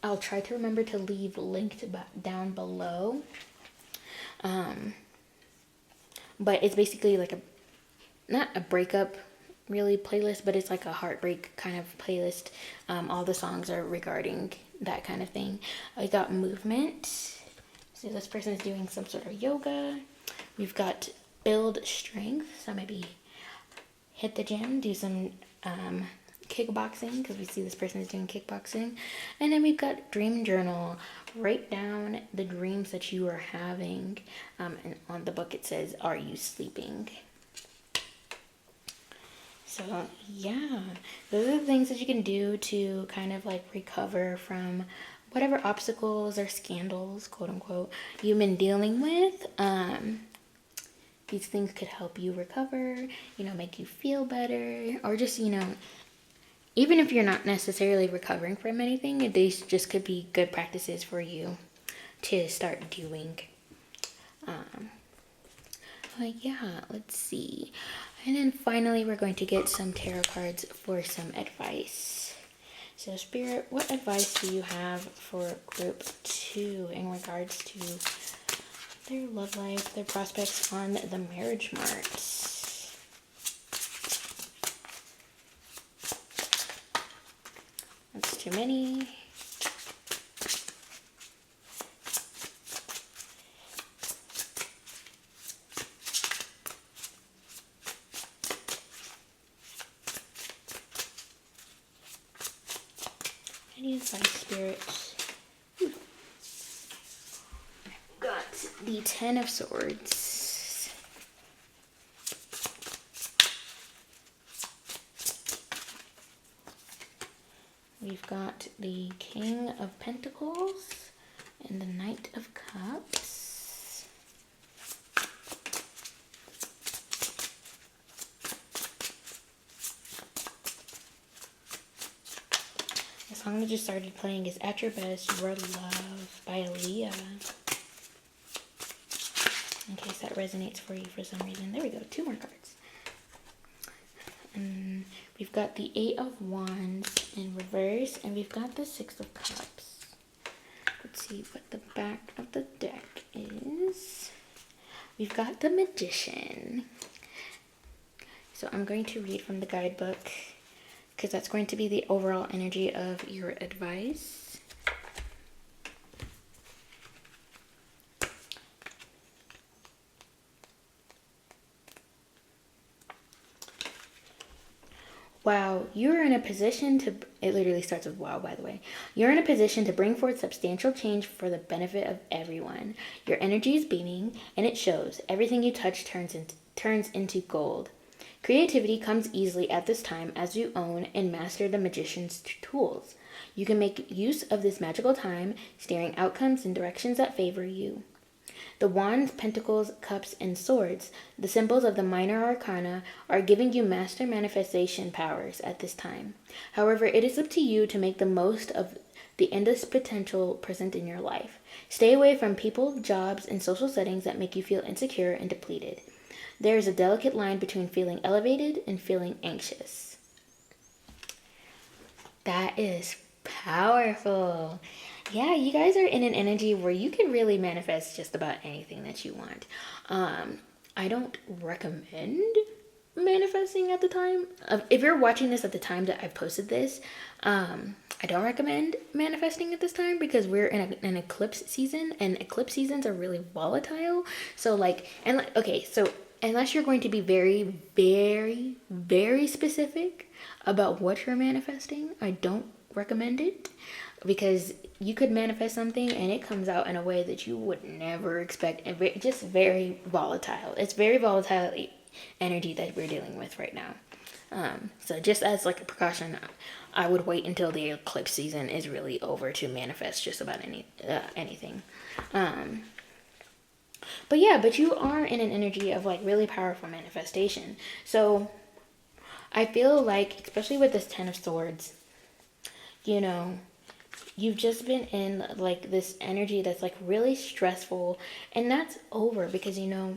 I'll try to remember to leave linked down below. But it's basically like not a breakup really playlist, but it's like a heartbreak kind of playlist. All the songs are regarding that kind of thing. I got movement. So this person is doing some sort of yoga. We've got build strength. So maybe hit the gym, do some kickboxing, because we see this person is doing kickboxing. And then we've got dream journal. Write down the dreams that you are having. And on the book it says, "Are you sleeping?" So yeah, those are the things that you can do to kind of like recover from whatever obstacles or scandals, quote unquote, you've been dealing with. These things could help you recover, you know, make you feel better, or just, you know, even if you're not necessarily recovering from anything, these just could be good practices for you to start doing. Yeah, let's see. And then finally, we're going to get some tarot cards for some advice. So Spirit, what advice do you have for group 2 in regards to their love life, their prospects on the marriage mart? That's too many. Any advice, Spirit? Got the 10 of Swords. We've got the King of Pentacles and the Knight of Cups. The song that just started playing is At Your Best, Your Love by Aaliyah. In case that resonates for you for some reason. There we go, 2 more cards. And we've got the 8 of Wands in reverse, and we've got the 6 of Cups. Let's see what the back of the deck is. We've got the Magician. So I'm going to read from the guidebook, because that's going to be the overall energy of your advice. Wow, you're in a position to, it literally starts with wow, by the way. You're in a position to bring forth substantial change for the benefit of everyone. Your energy is beaming, and it shows. Everything you touch turns into gold. Creativity comes easily at this time as you own and master the magician's tools. You can make use of this magical time, steering outcomes in directions that favor you. The Wands, Pentacles, Cups, and Swords, the symbols of the minor arcana, are giving you master manifestation powers at this time. However, it is up to you to make the most of the endless potential present in your life. Stay away from people, jobs, and social settings that make you feel insecure and depleted. There is a delicate line between feeling elevated and feeling anxious. That is powerful. Yeah, you guys are in an energy where you can really manifest just about anything that you want. Um, I don't recommend manifesting at the time. If you're watching this at the time that I posted this, I don't recommend manifesting at this time because we're in an eclipse season, and eclipse seasons are really volatile. So like, and like, okay, so unless you're going to be very, very, very specific about what you're manifesting, I don't recommend it because you could manifest something and it comes out in a way that you would never expect, and just very volatile. It's very volatile energy that we're dealing with right now. So just as like a precaution, I would wait until the eclipse season is really over to manifest just about anything. But yeah, but you are in an energy of like really powerful manifestation. So I feel like, especially with this Ten of Swords, you know, you've just been in like this energy that's like really stressful, and that's over because, you know,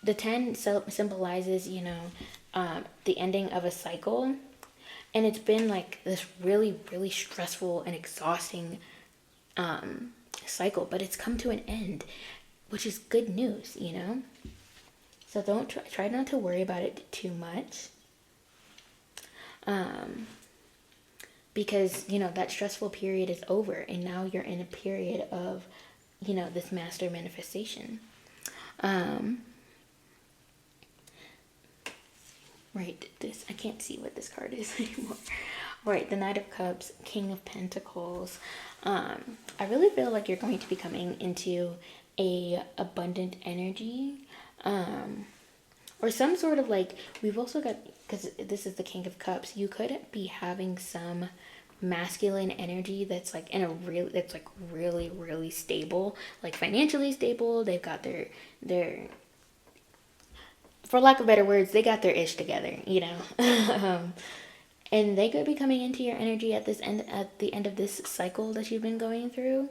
the 10 symbolizes, you know, the ending of a cycle. And it's been like this really, really stressful and exhausting cycle, but it's come to an end, which is good news, you know? So don't try not to worry about it too much. Because, you know, that stressful period is over, and now you're in a period of, you know, this master manifestation. Right, this, I can't see what this card is anymore. Right, the Knight of Cups, King of Pentacles. I really feel like you're going to be coming into a abundant energy. Or some sort of like, we've also got, because this is the King of Cups, you could be having some masculine energy that's like in a real, that's like really, really stable, like financially stable. They've got their for lack of better words, they got their ish together, you know. And they could be coming into your energy at the end of this cycle that you've been going through.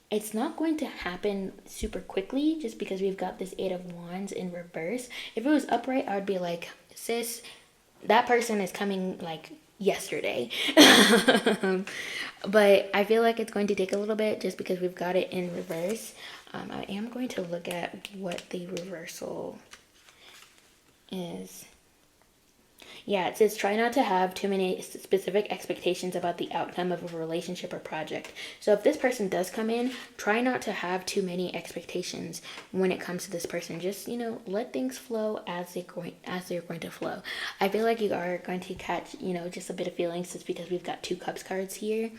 It's not going to happen super quickly just because we've got this Eight of Wands in reverse. If it was upright, I would be like, sis, that person is coming like yesterday. But I feel like it's going to take a little bit just because we've got it in reverse. I am going to look at what the reversal is. Yeah, it says try not to have too many specific expectations about the outcome of a relationship or project. So if this person does come in, try not to have too many expectations when it comes to this person. Just, you know, let things flow as they're going to flow. I feel like you are going to catch, you know, just a bit of feelings just because we've got 2 Cups cards here.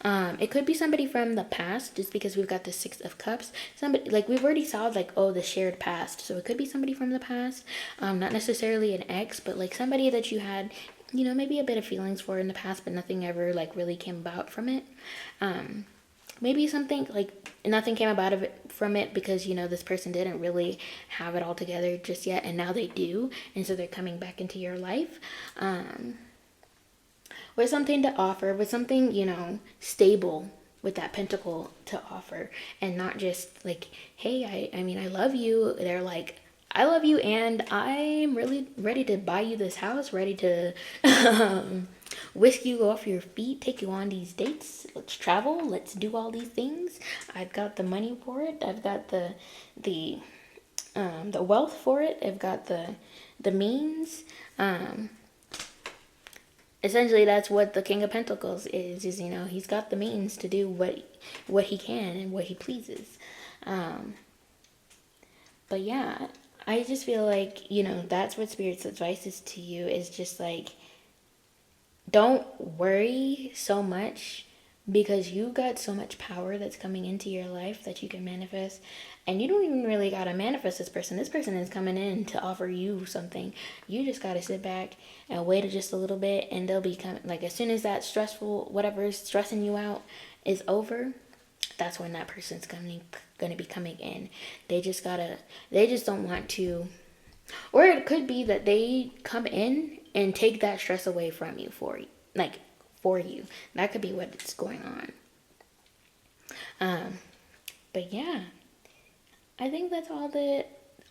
It could be somebody from the past just because we've got the 6 of Cups. Somebody, like we've already saw like, oh, the shared past. So it could be somebody from the past. Not necessarily an ex, but like somebody that you had, you know, maybe a bit of feelings for in the past, but nothing ever like really came about from it. Maybe something like nothing came about of it from it because, you know, this person didn't really have it all together just yet, and now they do, and so they're coming back into your life with something to offer, with something, you know, stable, with that pentacle to offer, and not just like, hey, I mean, I love you. They're like, I love you, and I'm really ready to buy you this house, ready to whisk you off your feet, take you on these dates. Let's travel. Let's do all these things. I've got the money for it. I've got the wealth for it. I've got the means. Essentially, that's what the King of Pentacles is, you know, he's got the means to do what he can and what he pleases. But yeah, I just feel like, you know, that's what Spirit's advice is to you, is just like, don't worry so much because you got so much power that's coming into your life that you can manifest. And you don't even really got to manifest this person. This person is coming in to offer you something. You just got to sit back and wait just a little bit, and they'll be coming. Like, as soon as that stressful, whatever is stressing you out is over, that's when that person's going to be coming in. They just don't want to, or it could be that they come in and take that stress away from you for you. That could be what's going on. But yeah, I think that's all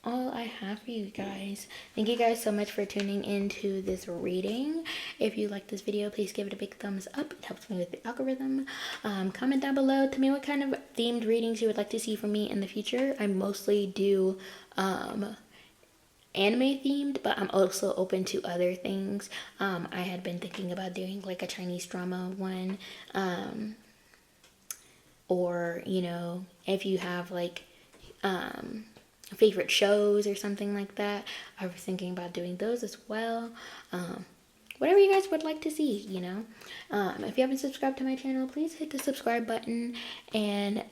all I have for you guys. Thank you guys so much for tuning into this reading. If you like this video, please give it a big thumbs up. It helps me with the algorithm. Comment down below. Tell me what kind of themed readings you would like to see from me in the future. I mostly do anime themed, but I'm also open to other things. I had been thinking about doing like a Chinese drama one, or you know, if you have like favorite shows or something like that, I was thinking about doing those as well. Whatever you guys would like to see, you know. If you haven't subscribed to my channel, please hit the subscribe button and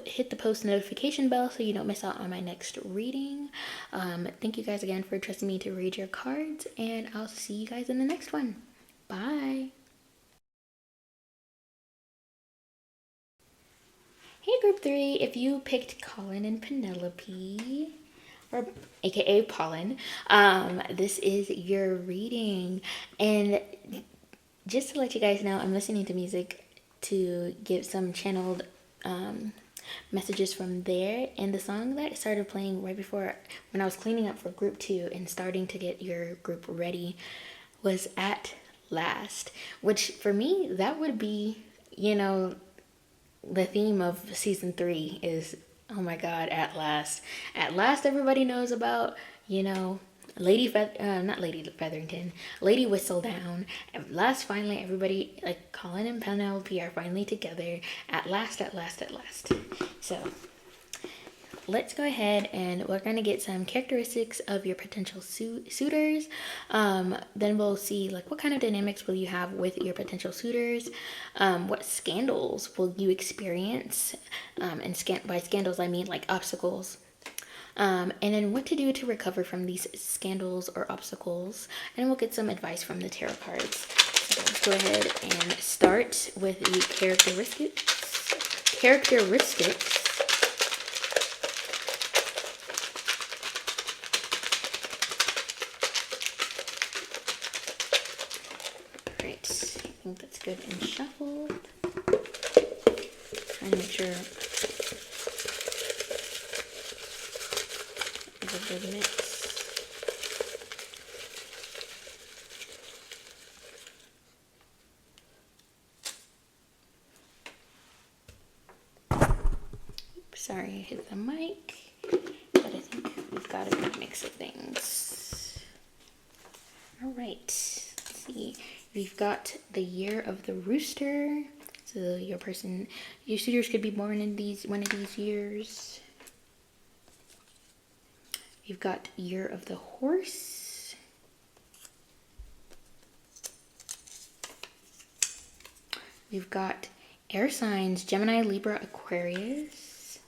hit the post notification bell so you don't miss out on my next reading. Thank you guys again for trusting me to read your cards, and I'll see you guys in the next one. Bye. Hey group 3, if you picked Colin and Penelope, or aka Pollen, this is your reading. And just to let you guys know, I'm listening to music to get some channeled messages from there, and the song that started playing right before when I was cleaning up for group 2 and starting to get your group ready was At Last, which for me that would be, you know, the theme of season 3 is, oh my god, at last. At last everybody knows about, you know, not Lady Featherington, Lady Whistledown. At last, finally, everybody, like Colin and Penelope are finally together. At last, at last, at last. So, let's go ahead and we're going to get some characteristics of your potential suitors. Then we'll see like what kind of dynamics will you have with your potential suitors. What scandals will you experience? And by scandals, I mean like obstacles. And then what to do to recover from these scandals or obstacles. And we'll get some advice from the tarot cards. So let's go ahead and start with the characteristics. I think that's good and shuffled. Trying to make sure it's a good mix. Oops, sorry, I hit the mic, but I think we've got a good mix of things. All right, let's see. We've got the year of the rooster. So your suitors could be born in one of these years. You've got year of the horse. We've got air signs, Gemini, Libra, Aquarius.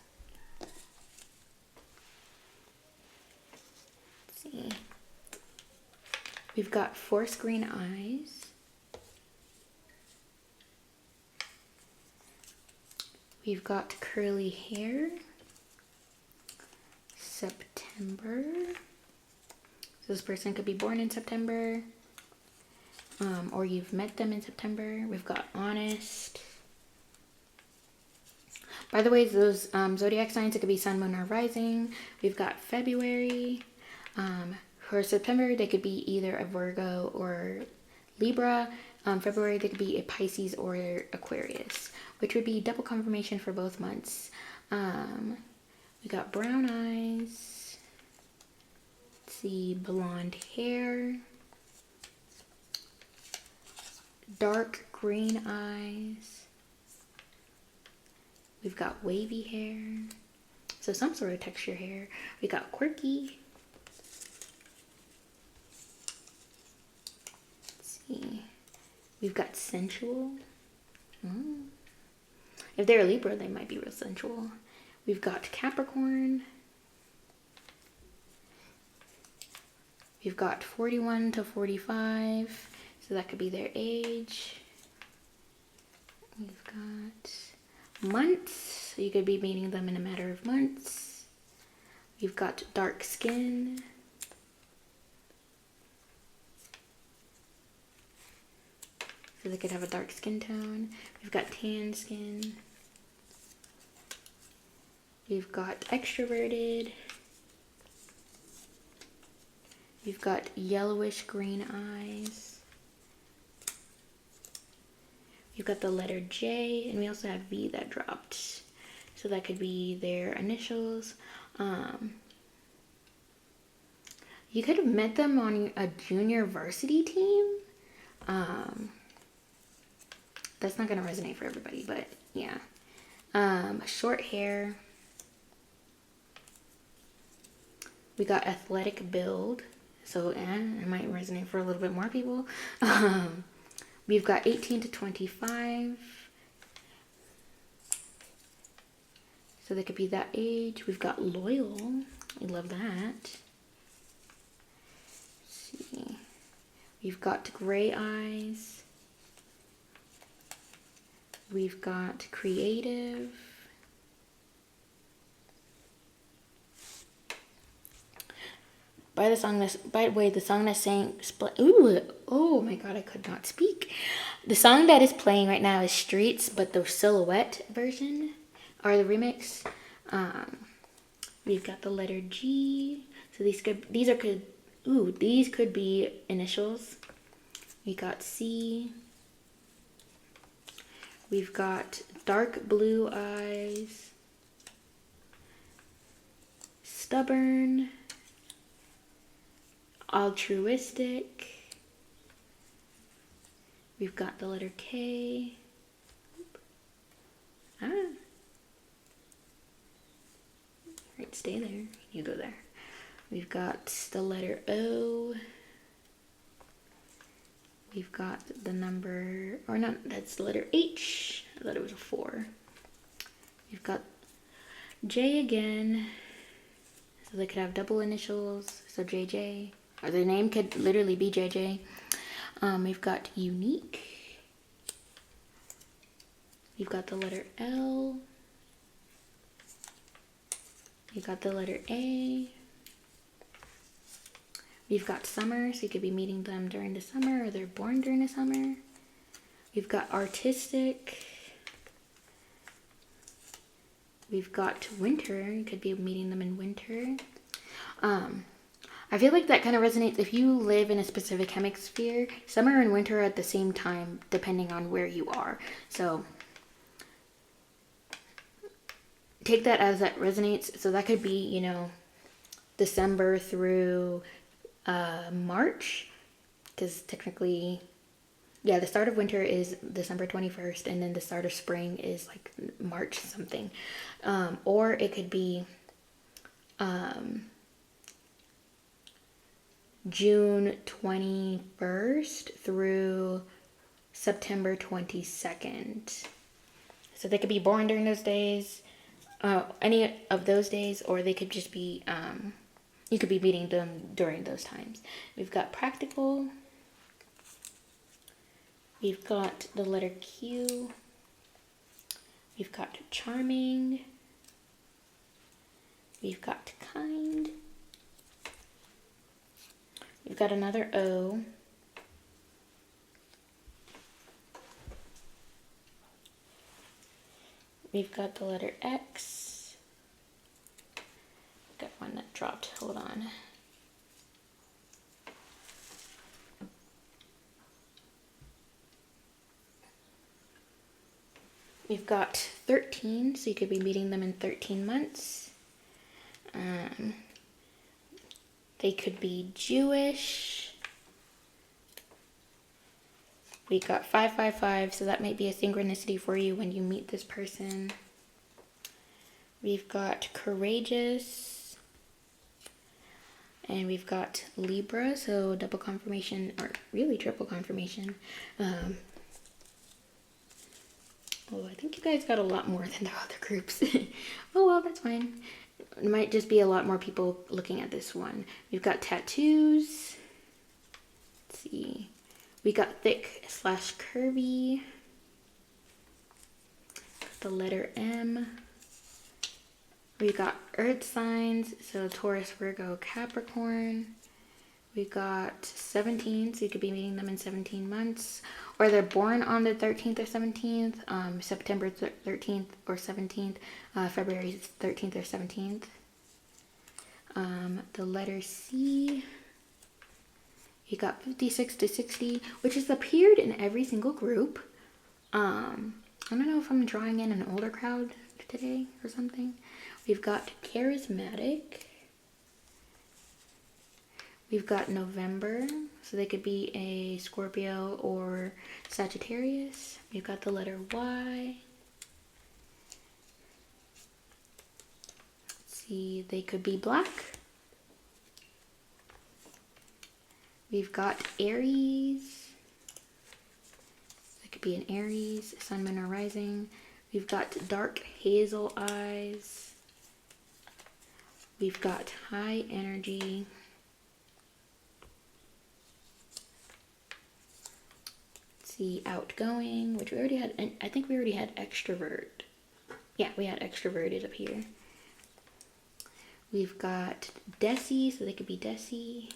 Let's see. We've got forest green eyes. We've got curly hair. September. So this person could be born in September. Or you've met them in September. We've got honest. By the way, those zodiac signs, it could be sun, moon, or rising. We've got February. For September, they could be either a Virgo or Libra. February, they could be a Pisces or Aquarius, which would be double confirmation for both months. We got brown eyes. Let's see, blonde hair. Dark green eyes. We've got wavy hair. So some sort of texture hair. We got quirky. Let's see. We've got sensual. If they're a Libra, they might be real sensual. We've got Capricorn. We've got 41 to 45. So that could be their age. We've got months. So you could be meeting them in a matter of months. We've got dark skin. So they could have a dark skin tone. We've got tan skin. We've got extroverted. We've got yellowish green eyes. We've got the letter J, and we also have V that dropped. So that could be their initials. You could have met them on a junior varsity team. That's not going to resonate for everybody, but yeah. Short hair. We got athletic build. So it might resonate for a little bit more people. We've got 18 to 25. So they could be that age. We've got loyal. I love that. Let's see. We've got gray eyes. We've got creative. By the way, the song that's saying, ooh, oh my god, I could not speak. The song that is playing right now is Streets, but the Silhouette version, or the remix. We've got the letter G. So these could be initials. We got C. We've got dark blue eyes. Stubborn. Altruistic. We've got the letter K. Right, stay there. You go there. We've got the letter O. We've got the number, or not, that's the letter H. I thought it was a 4. We've got J again. So they could have double initials. So JJ. Or their name could literally be JJ. We've got unique. We've got the letter L. We've got the letter A. We've got summer, so you could be meeting them during the summer, or they're born during the summer. We've got artistic. We've got winter, you could be meeting them in winter. I feel like that kind of resonates if you live in a specific hemisphere. Summer and winter are at the same time, depending on where you are. So take that as that resonates. So that could be, you know, December through March, because technically, yeah, the start of winter is December 21st, and then the start of spring is like March something. Or it could be June 21st through September 22nd. So they could be born during those days, any of those days, or they could just be, you could be meeting them during those times. We've got practical. We've got the letter Q. We've got charming. We've got kind. We've got another O. We've got the letter X. Got one that dropped. Hold on. We've got 13, so you could be meeting them in 13 months. They could be Jewish. We got 555, so that might be a synchronicity for you when you meet this person. We've got courageous. And we've got Libra, so double confirmation, or really triple confirmation. Oh, I think you guys got a lot more than the other groups. Oh, well, that's fine. It might just be a lot more people looking at this one. We've got tattoos. Let's see. We got thick/curvy. The letter M. We got earth signs, so Taurus, Virgo, Capricorn. We got 17, so you could be meeting them in 17 months. Or they're born on the 13th or 17th, September 13th or 17th, February 13th or 17th. The letter C. You got 56 to 60, which has appeared in every single group. I don't know if I'm drawing in an older crowd today or something. We've got charismatic. We've got November, so they could be a Scorpio or Sagittarius. We've got the letter Y. Let's see, they could be black. We've got Aries. That could be an Aries, Sun, Moon, or Rising. We've got dark hazel eyes. We've got high energy. Let's see, outgoing, which we already had, and I think we already had extrovert. Yeah, we had extroverted up here. We've got Desi, so they could be Desi.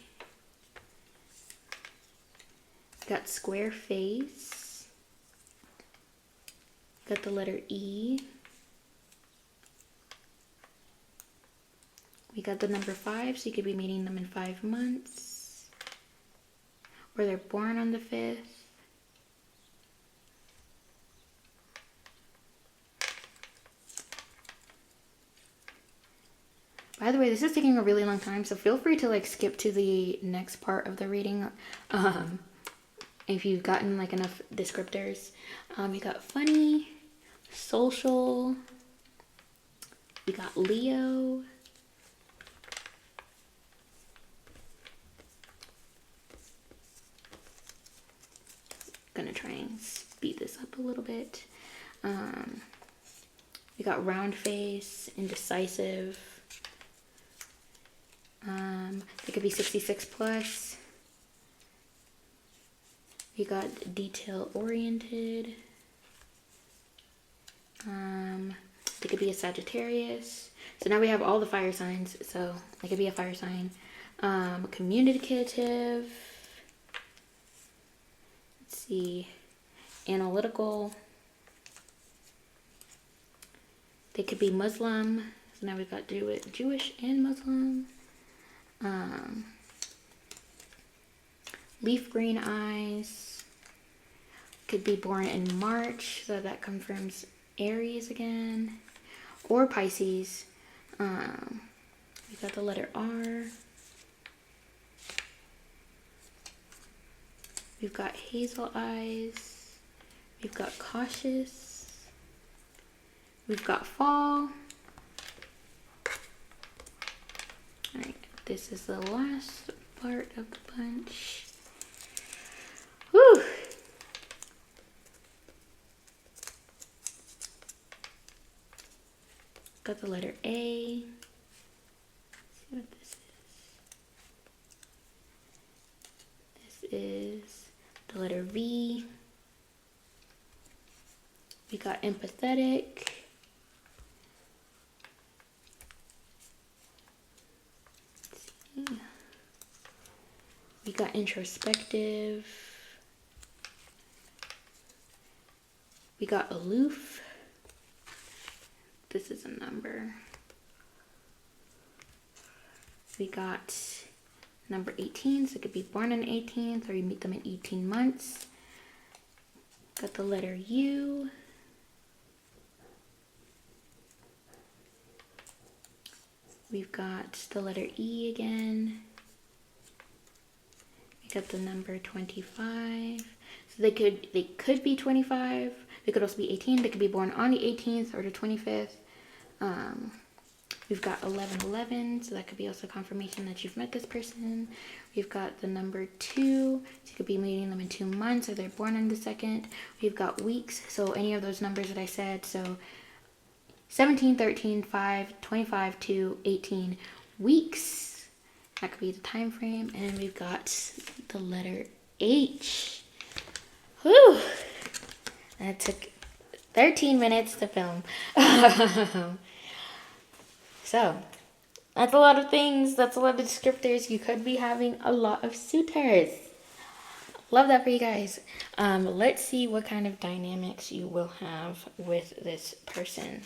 Got square face. Got the letter E. We got the number 5, so you could be meeting them in 5 months. Or they're born on the 5th. By the way, this is taking a really long time, so feel free to like skip to the next part of the reading. If you've gotten like enough descriptors. We got funny, social, we got Leo, gonna try and speed this up a little bit. We got round face, indecisive. It could be 66 plus. We got detail oriented. They could be a Sagittarius. So now we have all the fire signs. So they could be a fire sign. Communicative. Let's see. Analytical. They could be Muslim. So now we've got Jewish and Muslim. Leaf green eyes. Could be born in March, so that confirms Aries again, or Pisces. We got the letter R. We've got hazel eyes. We've got cautious. We've got fall. Alright, this is the last part of the bunch. Whew. Got the letter A. Let's see what this is. This is the letter V. We got empathetic. Let's see. We got introspective. We got aloof. This is a number. We got number 18, so it could be born on the 18th, or you meet them in 18 months. Got the letter U. We've got the letter E again. We got the number 25. So they could be 25. They could also be 18. They could be born on the 18th or the 25th. We've got 1111, so that could be also confirmation that you've met this person. We've got the number 2, so you could be meeting them in 2 months, or they're born on the 2nd. We've got weeks, so any of those numbers that I said, so 17, 13, 5, 25, 2, 18 weeks. That could be the time frame. And then we've got the letter H. Whew! That took 13 minutes to film. So, that's a lot of things. That's a lot of descriptors. You could be having a lot of suitors. Love that for you guys. Let's see what kind of dynamics you will have with this person.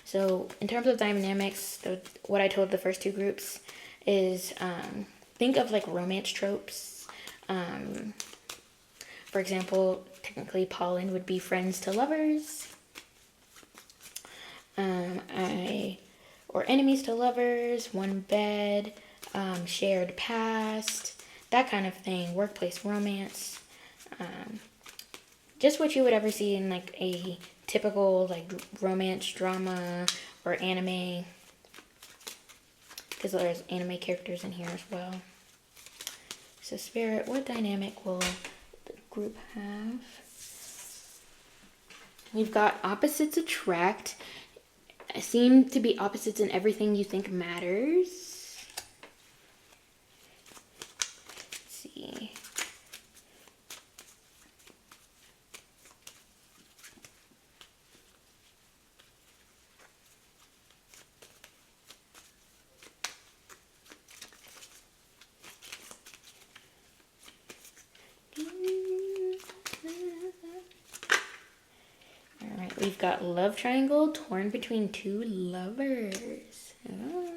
So, in terms of dynamics, what I told the first 2 groups is think of like romance tropes. For example, technically pollen would be friends to lovers. Or enemies to lovers, one bed, shared past, that kind of thing, workplace romance. Just what you would ever see in like a typical like romance drama or anime, because there's anime characters in here as well. So Spirit, what dynamic will the group have? We've got opposites attract. Seem to be opposites in everything you think matters. Let's see. Alright, we've got love triangle torn between two lovers. Oh.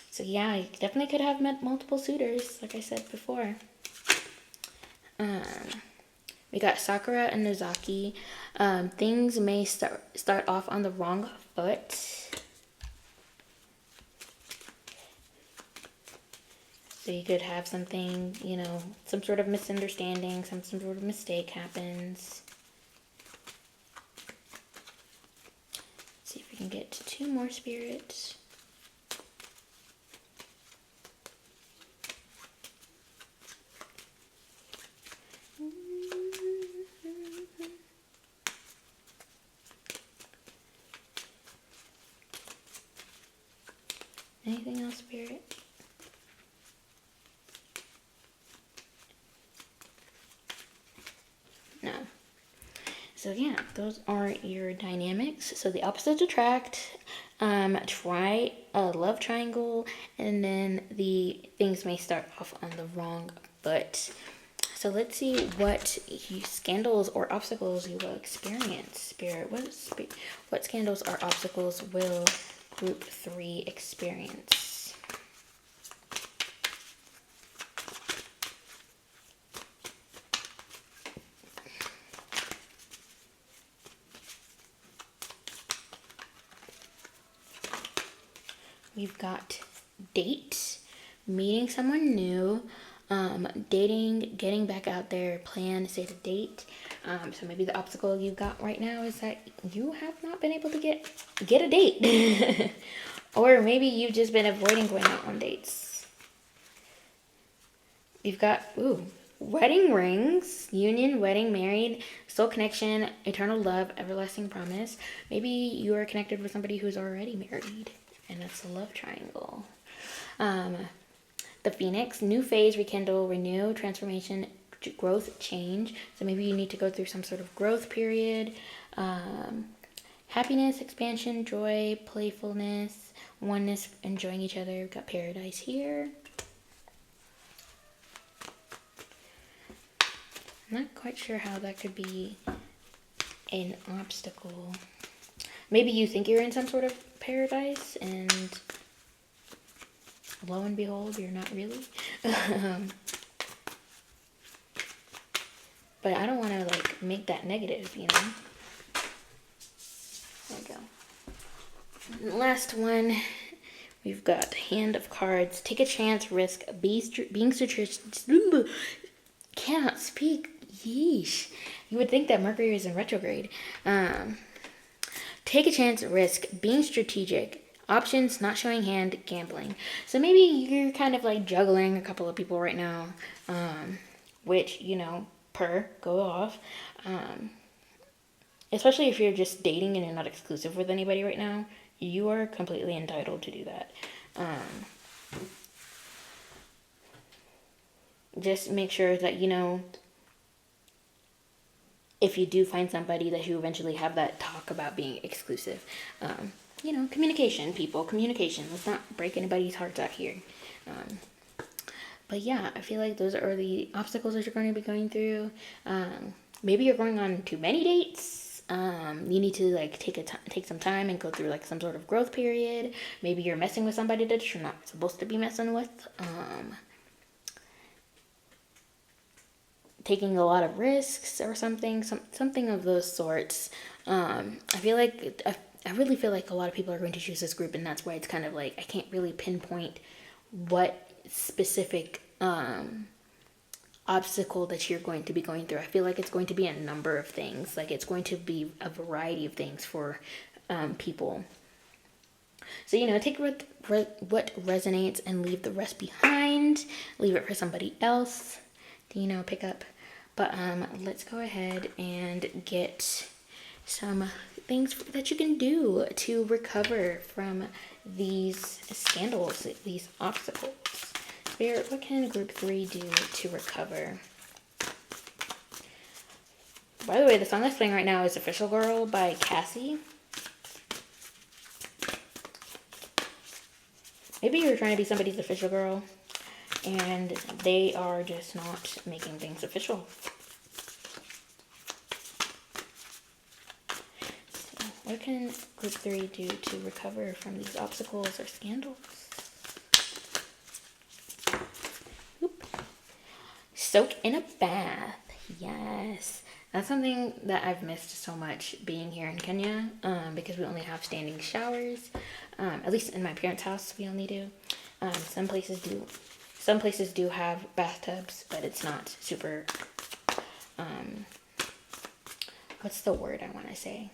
So yeah, you definitely could have met multiple suitors, like I said before. We got Sakura and Nozaki. Things may start off on the wrong foot. So you could have something, you know, some sort of misunderstanding, some sort of mistake happens. Let's see if we can get to 2 more spirits. Anything else, Spirit? No. So yeah, those are your dynamics. So the opposites attract, try a love triangle, and then the things may start off on the wrong foot. So let's see what scandals or obstacles you will experience, Spirit. What scandals or obstacles will Group 3 experience? We've got date, meeting someone new, dating, getting back out there, plan, set a date. So maybe the obstacle you got right now is that you have not been able to get a date. Or maybe you've just been avoiding going out on dates. You've got, wedding rings, union, wedding, married, soul connection, eternal love, everlasting promise. Maybe you are connected with somebody who's already married, and that's a love triangle. The Phoenix, new phase, rekindle, renew, transformation, growth, change. So maybe you need to go through some sort of growth period. Happiness, expansion, joy, playfulness, oneness, enjoying each other. We've got paradise here. I'm not quite sure how that could be an obstacle. Maybe you think you're in some sort of paradise, and lo and behold, you're not really. But I don't want to like make that negative, you know. There we go. And the last one, we've got Hand of Cards. Take a chance, risk, being strategic. Cannot speak. Yeesh. You would think that Mercury is in retrograde. Take a chance, risk, being strategic. Options, not showing hand, gambling. So maybe you're kind of like juggling a couple of people right now, which, you know, go off. Especially if you're just dating and you're not exclusive with anybody right now, you are completely entitled to do that. Just make sure that, you know, if you do find somebody, that you eventually have that talk about being exclusive. You know, communication, people, communication. Let's not break anybody's hearts out here. But yeah, I feel like those are the obstacles that you're going to be going through. Maybe you're going on too many dates. You need to like take some time and go through like some sort of growth period. Maybe you're messing with somebody that you're not supposed to be messing with. taking a lot of risks or something of those sorts. I feel like I really feel like a lot of people are going to choose this group, and that's why it's kind of like I can't really pinpoint what specific obstacle that you're going to be going through. I feel like it's going to be a number of things. Like it's going to be a variety of things for people. So, take what resonates and leave the rest behind. Leave it for somebody else to, pick up. But let's go ahead and get some things that you can do to recover from these scandals, these obstacles. Spirit, what can group 3 do to recover? By the way, the song that's playing right now is Official Girl by Cassie. Maybe you're trying to be somebody's official girl, and they are just not making things official. So, what can group 3 do to recover from these obstacles or scandals? Soak in a bath. Yes. That's something that I've missed so much being here in Kenya, because we only have standing showers. At least in my parents' house, we only do. Some places do have bathtubs, but it's not super, what's the word I want to say?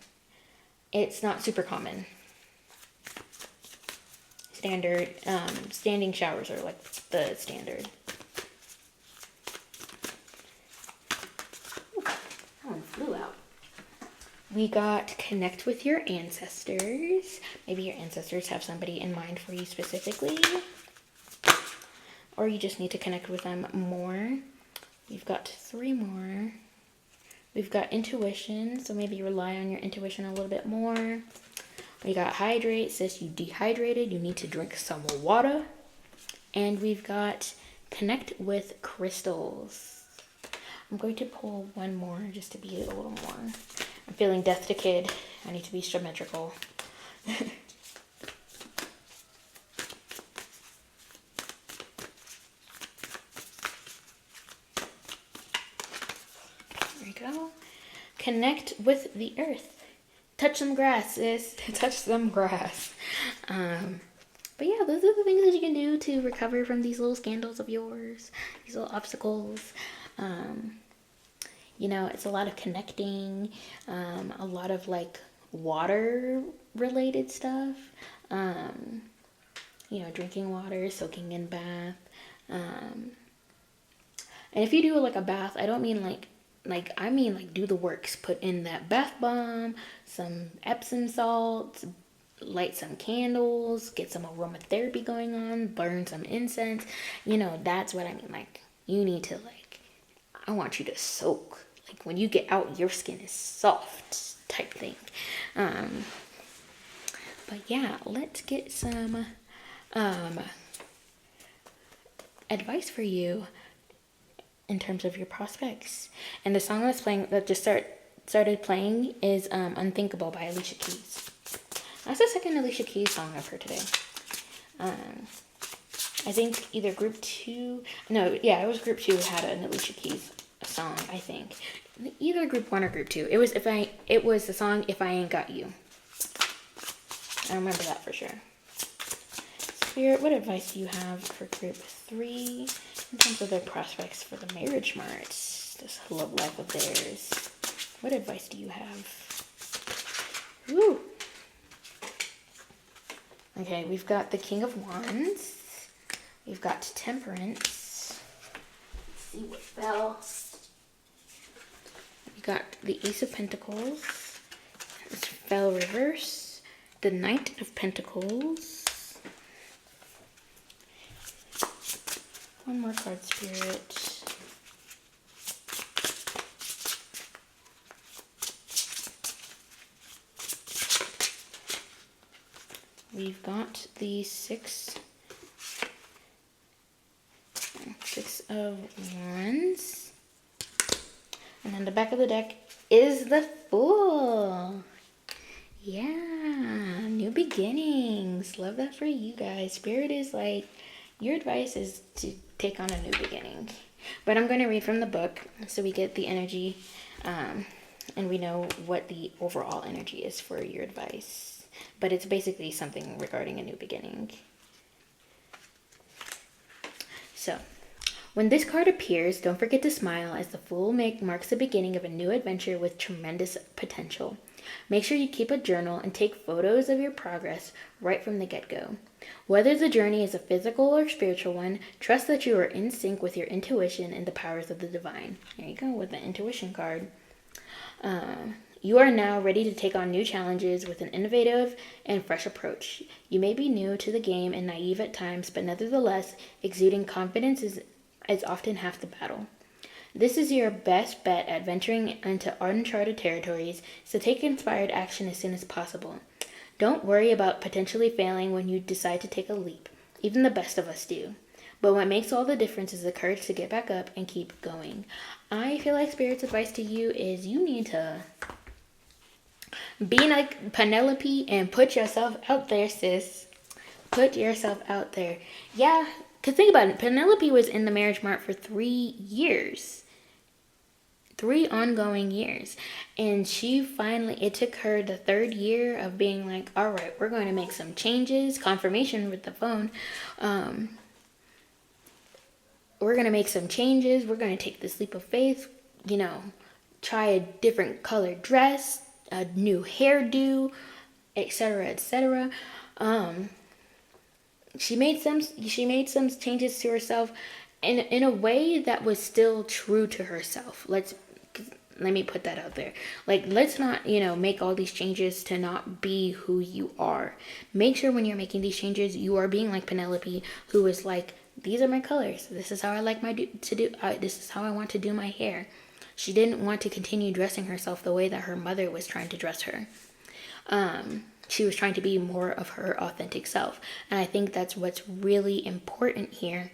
It's not super common. Standing showers are like the standard. Flew out. We got connect with your ancestors. Maybe your ancestors have somebody in mind for you specifically, or you just need to connect with them more. We've got 3 more. We've got intuition, so maybe rely on your intuition a little bit more. We got hydrate, sis, you dehydrated, you need to drink some water. And we've got connect with crystals. I'm going to pull one more just to be a little more. I'm feeling death to kid. I need to be symmetrical. There we go. Connect with the earth. Touch some grass, sis. Touch some grass. But yeah, those are the things that you can do to recover from these little scandals of yours, these little obstacles. It's a lot of connecting, a lot of like water related stuff, drinking water, soaking in bath. And if you do like a bath, I don't mean I mean do the works, put in that bath bomb, some Epsom salts, light some candles, get some aromatherapy going on, burn some incense. That's what I mean. You need to I want you to soak. When you get out, your skin is soft type thing. But yeah, let's get some advice for you in terms of your prospects. And the song that just started playing is Unthinkable by Alicia Keys. That's the second Alicia Keys song I've heard today. I think either group 2, it was group 2 had an Alicia Keys song, I think. Either group 1 or group 2. It was the song If I Ain't Got You. I remember that for sure. Spirit, what advice do you have for group 3 in terms of their prospects for the marriage mart? This love life of theirs. What advice do you have? Woo! Okay, we've got the King of Wands. We've got Temperance. Let's see what fell. We got the Ace of Pentacles. This fell reverse. The Knight of Pentacles. One more card, Spirit. We've got the Six of Wands. And then the back of the deck is the Fool. Yeah, new beginnings. Love that for you guys. Spirit is your advice is to take on a new beginning. But I'm going to read from the book so we get the energy and we know what the overall energy is for your advice. But it's basically something regarding a new beginning. So, when this card appears, don't forget to smile, as the Fool marks the beginning of a new adventure with tremendous potential. Make sure you keep a journal and take photos of your progress right from the get-go. Whether the journey is a physical or spiritual one, trust that you are in sync with your intuition and the powers of the divine. There you go with the intuition card. You are now ready to take on new challenges with an innovative and fresh approach. You may be new to the game and naive at times, but nevertheless, exuding confidence is often half the battle. This is your best bet at venturing into uncharted territories, so take inspired action as soon as possible. Don't worry about potentially failing when you decide to take a leap. Even the best of us do. But what makes all the difference is the courage to get back up and keep going. I feel like Spirit's advice to you is you need to be like Penelope and put yourself out there, sis. Put yourself out there. Yeah, because think about it. Penelope was in the marriage mart for 3 years. 3 ongoing years. And she finally, it took her the 3rd year of being like, all right, we're going to make some changes. Confirmation with the phone. We're going to make some changes. We're going to take this leap of faith. You know, try a different colored dress, a new hairdo, etc., etc. She made some changes to herself in a way that was still true to herself. Let me put that out there. Like, let's not, make all these changes to not be who you are. Make sure when you're making these changes, you are being like Penelope, who is like, these are my colors. This is how I like this is how I want to do my hair. She didn't want to continue dressing herself the way that her mother was trying to dress her. She was trying to be more of her authentic self. And I think that's what's really important here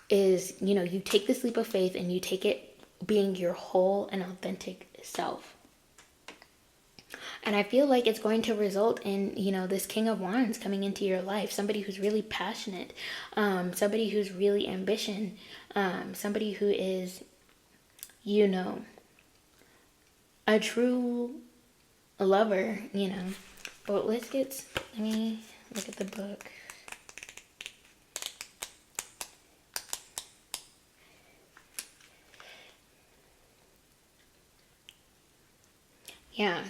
is, you take this leap of faith and you take it being your whole and authentic self. And I feel like it's going to result in, this King of Wands coming into your life. Somebody who's really passionate. Somebody who's really ambitious. Somebody who is, a true lover, But let me look at the book. Yeah,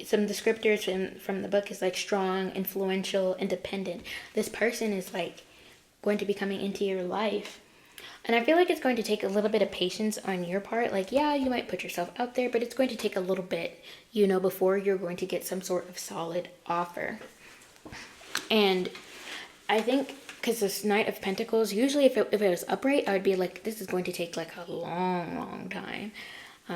some descriptors from the book is like strong, influential, independent. This person is like going to be coming into your life. And I feel like it's going to take a little bit of patience on your part. Like, yeah, you might put yourself out there, but it's going to take a little bit, before you're going to get some sort of solid offer. And I think because this Knight of Pentacles, usually if it was upright, I would be like, this is going to take like a long, long time.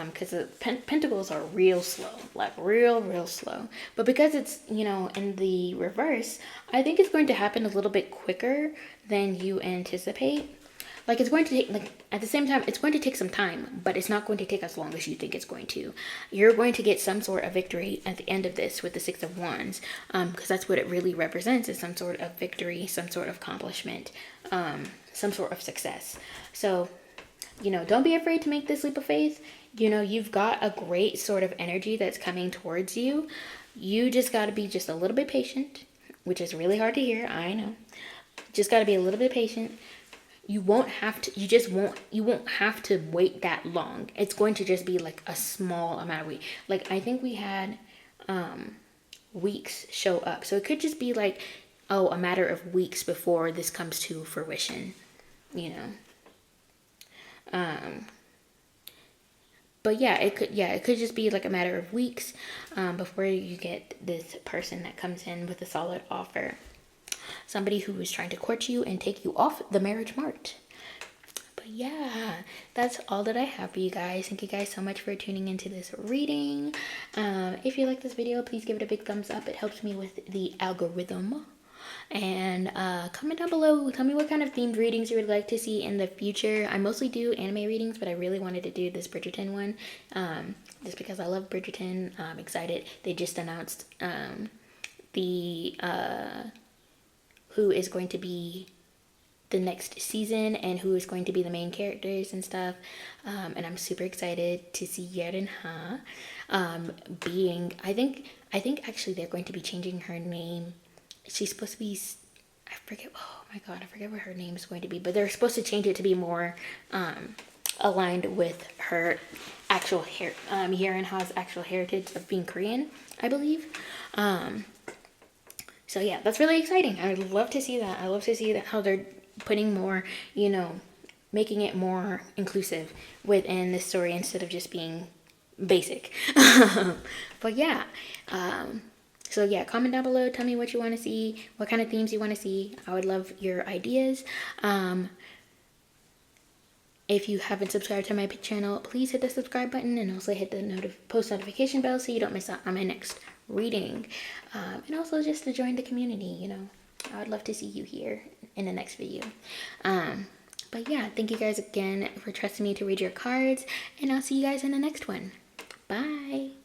Because the pentacles are real slow, like real slow. But because it's, in the reverse, I think it's going to happen a little bit quicker than you anticipate. Like, it's going to take, at the same time, it's going to take some time, but it's not going to take as long as you think it's going to. You're going to get some sort of victory at the end of this with the Six of Wands, because that's what it really represents, is some sort of victory, some sort of accomplishment, some sort of success. So, don't be afraid to make this leap of faith. You've got a great sort of energy that's coming towards you. You just got to be just a little bit patient, which is really hard to hear. I know. Just got to be a little bit patient. You won't have to wait that long. It's going to just be like a small amount of weeks. Like, I think we had weeks show up. So it could just be like, a matter of weeks before this comes to fruition, But it could just be like a matter of weeks before you get this person that comes in with a solid offer. Somebody who is trying to court you and take you off the marriage mart. But yeah, that's all that I have for you guys. Thank you guys so much for tuning into this reading. If you like this video, please give it a big thumbs up. It helps me with the algorithm. And comment down below, tell me what kind of themed readings you would like to see in the future. I mostly do anime readings, but I really wanted to do this Bridgerton one, just because I love Bridgerton. I'm excited. They just announced who is going to be the next season and who is going to be the main characters and stuff. And I'm super excited to see Yeren Ha being, I think actually they're going to be changing her name. She's supposed to be, I forget, oh my god, I forget what her name is going to be, but they're supposed to change it to be more aligned with her actual hair, Yeren Ha's actual heritage of being Korean, I believe. So yeah, that's really exciting. I would love to see that. I love to see that how they're putting more, you know, making it more inclusive within the story instead of just being basic. But yeah, so yeah, comment down below. Tell me what you want to see, what kind of themes you want to see. I would love your ideas. If you haven't subscribed to my channel, please hit the subscribe button and also hit the post notification bell so you don't miss out on my next reading. And also just to join the community, you know. I would love to see you here in the next video. But yeah, thank you guys again for trusting me to read your cards, and I'll see you guys in the next one. Bye!